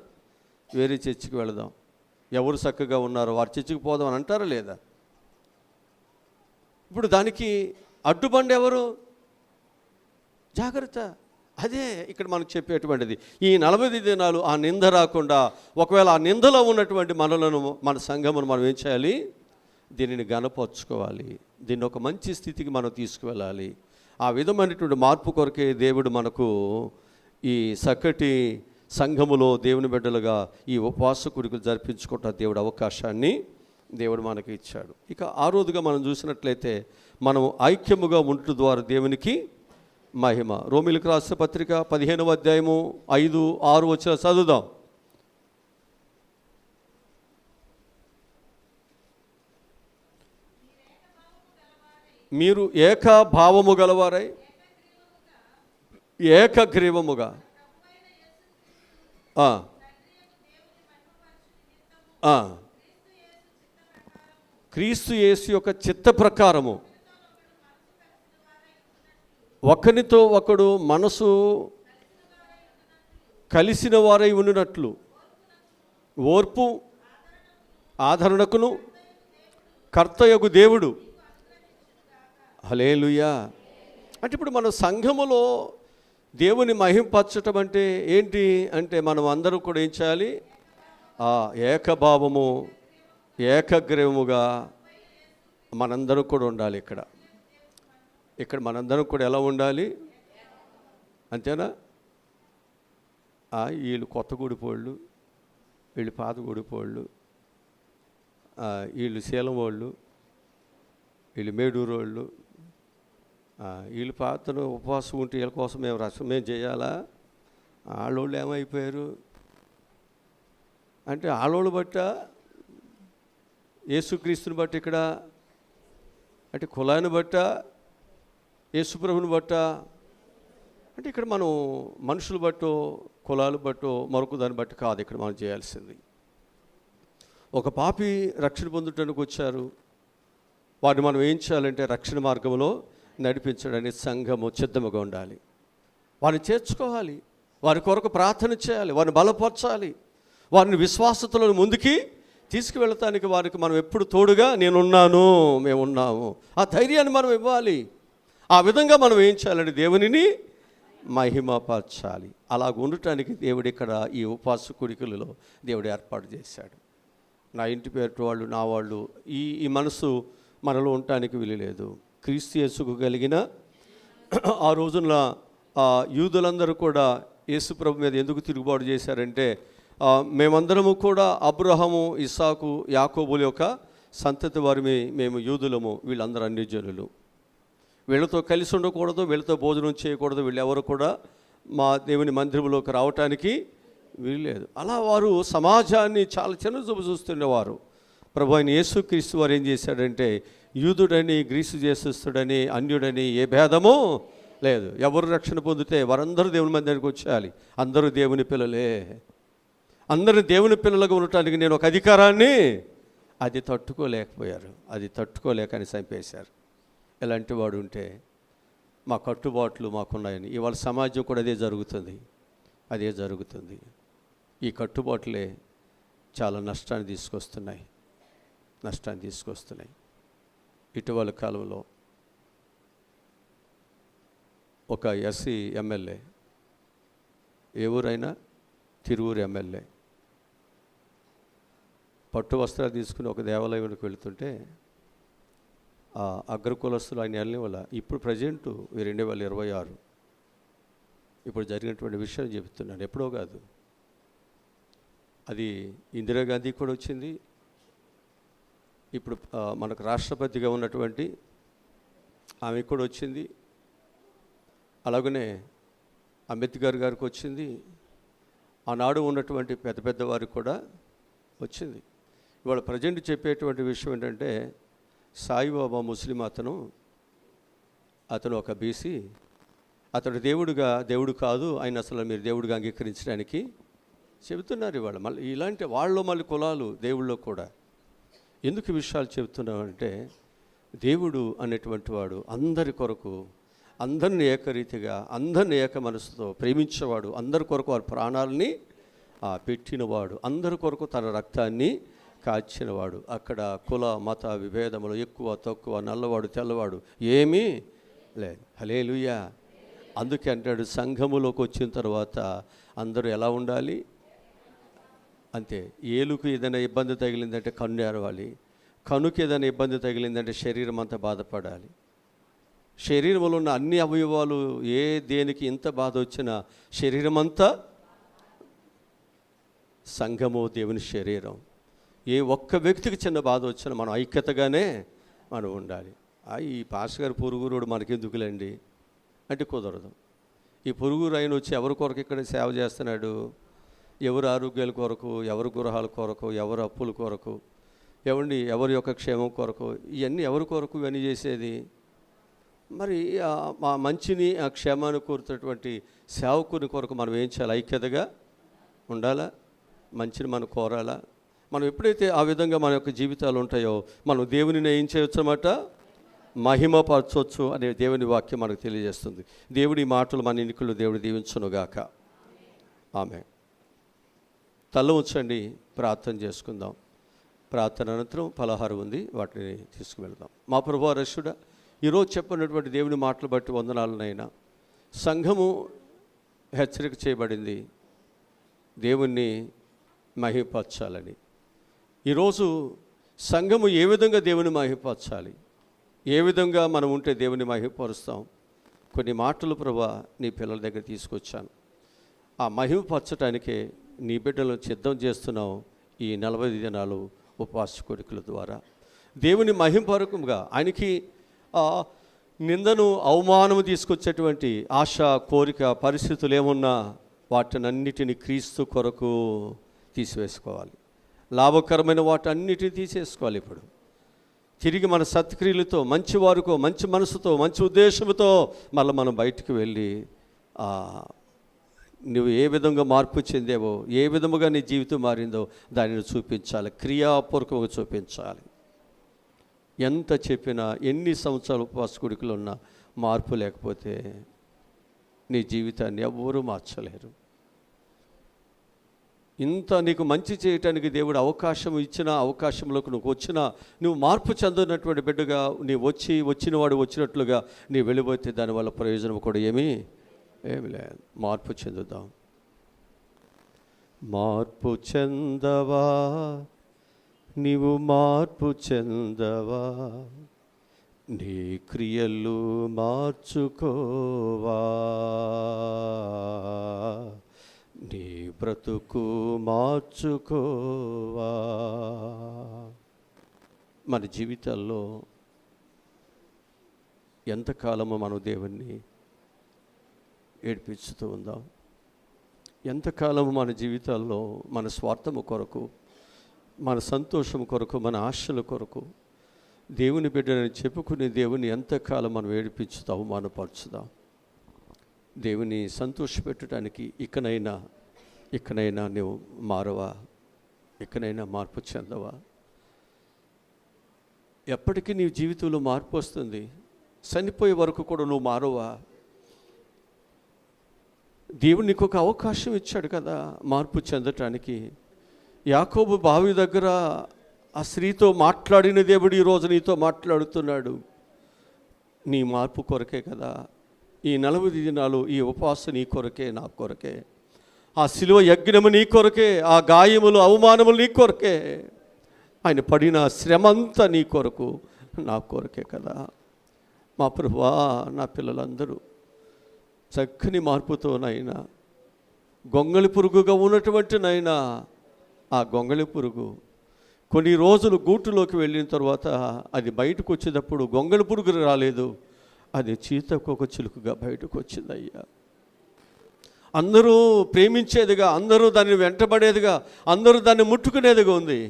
వేరే చర్చికి వెళదాం, ఎవరు చక్కగా ఉన్నారో వారి చర్చికి పోదాం అని అంటారా లేదా? ఇప్పుడు దానికి అడ్డుబండి ఎవరు? జాగ్రత్త. అదే ఇక్కడ మనకు చెప్పేటువంటిది. ఈ 40 దినాలు ఆ నింద రాకుండా, ఒకవేళ ఆ నిందలో ఉన్నటువంటి మనలను, మన సంఘమును మనం ఏం చేయాలి? దీనిని గణపరుచుకోవాలి. దీన్ని ఒక మంచి స్థితికి మనం తీసుకువెళ్ళాలి. ఆ విధమైనటువంటి మార్పు కొరకే దేవుడు మనకు ఈ చక్కటి సంఘములో దేవుని బిడ్డలుగా ఈ ఉపవాస కూడికలు జరిపించుకుంటా దేవుడు అవకాశాన్ని దేవుడు మనకి ఇచ్చాడు. ఇక 6వదిగా మనం చూసినట్లయితే, మనం ఐక్యముగా ఉంటు ద్వారా దేవునికి మహిమ. రోమీయులకు రాసిన పత్రిక 15వ అధ్యాయము 5, 6 వచనాలు చదువుదాం. మీరు ఏకభావము గలవారై ఏకగ్రీవముగా క్రీస్తు యేసు యొక్క చిత్త ప్రకారము ఒకరితో ఒకడు మనసు కలిసిన వారై ఉండినట్లు ఓర్పు ఆదరణకును కర్తయగు దేవుడు. హల్లెలూయా. అంటే ఇప్పుడు మన సంఘములో దేవుని మహింపరచటం అంటే ఏంటి అంటే, మనం అందరూ కూడా ఏం చేయాలి? ఏకభావము, ఏకగ్రీవముగా మనందరం కూడా ఉండాలి. ఇక్కడ మనందరం కూడా ఎలా ఉండాలి? అంతేనా? వీళ్ళు కొత్త గుడిపోళ్ళు, వీళ్ళు పాత గుడిపోళ్ళు, వీళ్ళు శీలం వాళ్ళు, వీళ్ళు మేడూరు వాళ్ళు, వీళ్ళు పాత్రను ఉపవాసం ఉంటే వీళ్ళ కోసం మేము చేయాలా? ఆళ్ళోళ్ళు ఏమైపోయారు అంటే ఆళ్ళోళ్ళు బట్ట యేసుక్రీస్తుని బట్టి ఇక్కడ అంటే కులాన్ని బట్ట యేసుప్రభుని బట్ట అంటే ఇక్కడ మనం మనుషులు బట్టో కులాలు బట్టో మరొక దాన్ని బట్టి కాదు ఇక్కడ మనం చేయాల్సింది. ఒక పాపి రక్షణ పొందుటకు వచ్చారు, వారిని మనం ఏం చేయాలంటే రక్షణ మార్గంలో నడిపించడానికి సంఘము సిద్ధముగా ఉండాలి. వారిని చేర్చుకోవాలి, వారి కొరకు ప్రార్థన చేయాలి, వారిని బలపరచాలి, వారిని విశ్వాసతలో ముందుకి తీసుకువెళ్ళటానికి వారికి మనం ఎప్పుడు తోడుగా నేనున్నాను, మేమున్నాము ఆ ధైర్యాన్ని మనం ఇవ్వాలి. ఆ విధంగా మనం ఏం చేయాలంటే దేవునిని మహిమపరచాలి. అలాగ ఉండటానికి దేవుడు ఇక్కడ ఈ ఉపవాస కూడికలలో దేవుడు ఏర్పాటు చేశాడు. నా ఇంటి పేరు వాళ్ళు నా వాళ్ళు ఈ మనసు మనలో ఉండటానికి వీలులేదు. క్రీస్తు యేసుకు కలిగిన ఆ రోజున యూదులందరూ కూడా యేసు ప్రభు మీద ఎందుకు తిరుగుబాటు చేశారంటే మేమందరము కూడా అబ్రహాము, ఇస్సాకు, యాకోబుల యొక్క సంతతి వారిని, మేము యూదులము, వీళ్ళందరూ అన్యజనులు, వీళ్ళతో కలిసి ఉండకూడదు, వీళ్ళతో భోజనం చేయకూడదు, వీళ్ళెవరు కూడా మా దేవుని మందిరంలోకి రావటానికి వీల్లేదు. అలా వారు సమాజాన్ని చాలా చిన్న చూపు చూస్తుండేవారు. ప్రభు అయిన యేసుక్రీస్తు వారు ఏం చేశాడంటే యూదుడని, గ్రీసు దేశస్థుడని, అన్యుడని ఏ భేదమూ లేదు. ఎవరు రక్షణ పొందితే వారందరూ దేవుని మందిరానికి వచ్చేయాలి. అందరూ దేవుని పిల్లలే. అందరూ దేవుని పిల్లలుగా ఉండటానికి నేను ఒక అధికారాన్ని అది తట్టుకోలేకపోయారు. అది తట్టుకోలేకని చంపేశారు. ఎలాంటి వాడు ఉంటే మా కట్టుబాట్లు మాకున్నాయని ఇవాళ సమాజం కూడా అదే జరుగుతుంది. ఈ కట్టుబాట్లే చాలా నష్టాన్ని తీసుకొస్తున్నాయి. ఇటీవల కాలంలో ఒక ఎస్సీ ఎమ్మెల్యే, ఏ ఊరైనా తిరువూరు ఎమ్మెల్యే, పట్టు వస్త్రాలు తీసుకుని ఒక దేవాలయానికి వెళుతుంటే ఆ అగ్రకులస్తులు ఆయన వెళ్ళిన వల్ల ఇప్పుడు ప్రజెంట్ 2026 ఇప్పుడు జరిగినటువంటి విషయం చెబుతున్నాను, ఎప్పుడో కాదు. అది ఇందిరాగాంధీ కూడా వచ్చింది. ఇప్పుడు మనకు రాష్ట్రపతిగా ఉన్నటువంటి ఆమెకు కూడా వచ్చింది. అలాగనే అంబేద్కర్ గారికి వచ్చింది. ఆనాడు ఉన్నటువంటి పెద్ద వారికి కూడా వచ్చింది. ఇవాళ ప్రజెంట్ చెప్పేటువంటి విషయం ఏంటంటే సాయిబాబా ముస్లిం, అతను ఒక బీసీ, అతడు దేవుడు కాదు, ఆయన అసలు మీరు దేవుడిగా అంగీకరించడానికి చెబుతున్నారు. ఇవాళ మళ్ళీ ఇలాంటి వాళ్ళు మళ్ళీ కులాలు దేవుళ్ళో కూడా ఎందుకు ఈ విషయాలు చెబుతున్నామంటే దేవుడు అనేటువంటి వాడు అందరి కొరకు, అందరిని ఏకరీతిగా, అందరిని ఏక మనసుతో ప్రేమించేవాడు, అందరి కొరకు వారి ప్రాణాలని పెట్టినవాడు, అందరి కొరకు తన రక్తాన్ని కాచినవాడు. అక్కడ కుల మత విభేదములు, ఎక్కువ తక్కువ, నల్లవాడు తెల్లవాడు ఏమీ లేదు. హల్లెలూయా. అందుకే అంటాడు సంఘములోకి వచ్చిన తర్వాత అందరూ ఎలా ఉండాలి అంతే. ఏలుకు ఏదైనా ఇబ్బంది తగిలిందంటే కన్ను ఏరవాలి, కనుకు ఏదైనా ఇబ్బంది తగిలిందంటే శరీరం అంతా బాధపడాలి. శరీరంలో ఉన్న అన్ని అవయవాలు దేనికి ఇంత బాధ వచ్చినా శరీరం అంతా, సంఘము దేవుని శరీరం. ఏ ఒక్క వ్యక్తికి చిన్న బాధ వచ్చినా మనం ఐక్యతగానే మనం ఉండాలి. ఈ పాస్టర్ గారు పొరుగురోడు మనకెందుకులేండి అంటే కుదరదు. ఈ పొరుగురు ఆయన వచ్చి ఎవరి కొరకు ఇక్కడ సేవ చేస్తున్నాడు? ఎవరు ఆరోగ్యాల కొరకు, ఎవరి గృహాల కొరకు, ఎవరు అప్పుల కొరకు, ఎవరి యొక్క క్షేమం కొరకు, ఇవన్నీ ఎవరి కొరకు ఇవన్నీ చేసేది? మరి మా మంచిని, ఆ క్షేమాన్ని కోరుతున్నటువంటి సేవకుని కొరకు మనం ఏం చేయాలి? ఐక్యతగా ఉండాలా, మంచిని మనం కోరాలా. మనం ఎప్పుడైతే ఆ విధంగా మన యొక్క జీవితాలు ఉంటాయో మనం దేవునిని ఏం చేయొచ్చు అన్నమాట, మహిమపరచవచ్చు అనే దేవుని వాక్యం మనకు తెలియజేస్తుంది. దేవుడి మాటలు మన ఎన్నికలు దేవుడు దీవించునుగాక. ఆమె తల ఉంచండి, ప్రార్థన చేసుకుందాం. ప్రార్థన అనంతరం పలహారం ఉంది, వాటిని తీసుకువెళ్దాం. మా ప్రభువా రక్షుడా, ఈరోజు చెప్పినటువంటి దేవుని మాటలు బట్టి వందనాలనైనా. సంఘము హెచ్చరిక చేయబడింది దేవుణ్ణి మహిమపరచాలని. ఈరోజు సంఘము ఏ విధంగా దేవుని మహిమపరచాలి, ఏ విధంగా మనం ఉంటే దేవుని మహిమపరుస్తాం, కొన్ని మాటలు ప్రభువా నీ పిల్లల దగ్గర తీసుకొచ్చాను. ఆ మహిమపరచడానికే నీ బిడ్డలను సిద్ధం చేస్తున్నావు. ఈ 40 దినాలు ఉపవాస కోరికల ద్వారా దేవుని మహిమపరకంగా ఆయనకి నిందను అవమానము తీసుకొచ్చేటువంటి ఆశ, కోరిక, పరిస్థితులు ఏమున్నా వాటినన్నిటిని క్రీస్తు కొరకు తీసివేసుకోవాలి. లాభకరమైన వాటన్నిటిని తీసేసుకోవాలి. ఇప్పుడు తిరిగి మన సత్క్రియలతో, మంచి వారికో, మంచి మనసుతో, మంచి ఉద్దేశంతో మళ్ళీ మనం బయటికి వెళ్ళి నువ్వు ఏ విధంగా మార్పు చెందేవో, ఏ విధముగా నీ జీవితం మారిందో దానిని చూపించాలి, క్రియాపూర్వకంగా చూపించాలి. ఎంత చెప్పినా, ఎన్ని సంవత్సరాలు ఉపవాస కూడికలు ఉన్నా మార్పు లేకపోతే నీ జీవితాన్ని ఎవ్వరూ మార్చలేరు. ఇంత నీకు మంచి చేయటానికి దేవుడు అవకాశం ఇచ్చిన, అవకాశంలోకి నువ్వు వచ్చినా నువ్వు మార్పు చెందినటువంటి బిడ్డగా వచ్చిన వాడు వచ్చినట్లుగా నీ వెళ్ళిపోతే దానివల్ల ప్రయోజనం కూడా ఏమీ లేదు. మార్పు చెందుదాం. మార్పు చెందవా, నీవు మార్పు చెందవా, నీ క్రియలు మార్చుకోవా, నీ బ్రతుకు మార్చుకోవా. మన జీవితాల్లో ఎంతకాలము మనం దేవుణ్ణి ఏడిపించుతూ ఉందాం? ఎంతకాలము మన జీవితాల్లో మన స్వార్థము కొరకు, మన సంతోషం కొరకు, మన ఆశల కొరకు దేవుని బిడ్డని చెప్పుకునే దేవుని ఎంతకాలం మనం ఏడిపించుతూ అవమానపరచుదాం? దేవుని సంతోషపెట్టడానికి ఇకనైనా నువ్వు మారవా? ఇకనైనా మార్పు చెందవా? ఎప్పటికీ నీ జీవితంలో మార్పు వస్తుంది. చనిపోయే వరకు కూడా నువ్వు మారవా? దేవుడు నీకు ఒక అవకాశం ఇచ్చాడు కదా మార్పు చెందటానికి. యాకోబు బావి దగ్గర ఆ స్త్రీతో మాట్లాడిన దేవుడు ఈరోజు నీతో మాట్లాడుతున్నాడు. నీ మార్పు కొరకే కదా. ఈ 40 దినాలు ఈ ఉపవాసం నీ కొరకే, నా కొరకే. ఆ శిలువ యజ్ఞము నీ కొరకే, ఆ గాయములు, అవమానములు నీ కొరకే. ఆయన పడిన శ్రమంతా నీ కొరకు, నా కొరకే కదా. మా ప్రభువా, నా పిల్లలందరూ చక్కని మార్పుతోనైనా, గొంగళి పురుగుగా ఉన్నటువంటి నైనా ఆ గొంగళి పురుగు కొన్ని రోజులు గూటులోకి వెళ్ళిన తర్వాత అది బయటకు వచ్చేటప్పుడు గొంగళి పురుగు రాలేదు, అది చీతకొక చిలుకగా బయటకు వచ్చిందయ్యా. అందరూ ప్రేమించేదిగా, అందరూ దాన్ని వెంటబడేదిగా, అందరూ దాన్ని ముట్టుకునేదిగా ఉంది.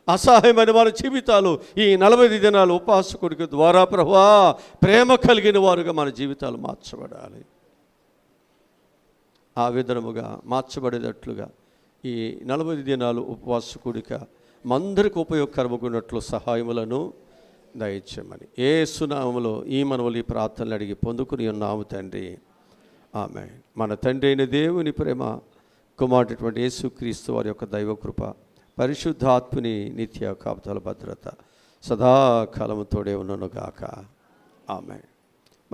అసహాయమైన వారి జీవితాలు ఈ 40 దినాలు ఉపవాసకుడికి ద్వారా ప్రభువా ప్రేమ కలిగిన వారుగా మన జీవితాలు మార్చబడాలి. ఆ విధముగా మార్చబడేటట్లుగా ఈ 40 దినాలు ఉపవాసకుడిక మందరికి ఉపయోగకరమగున్నట్లు సహాయములను దయచేయమని యేసు నామములో ఈ మనవలు ఈ ప్రార్థనలు అడిగి పొందుకుని ఉన్నాము తండ్రి, ఆమేన్. మన తండ్రి అయిన దేవుని ప్రేమ, కుమారుడైనటువంటి యేసుక్రీస్తు వారి యొక్క దైవకృప, పరిశుద్ధాత్ముని నిత్య కాపుదల భద్రత సదాకాలము తోడే ఉన్నను గాక. ఆమేన్.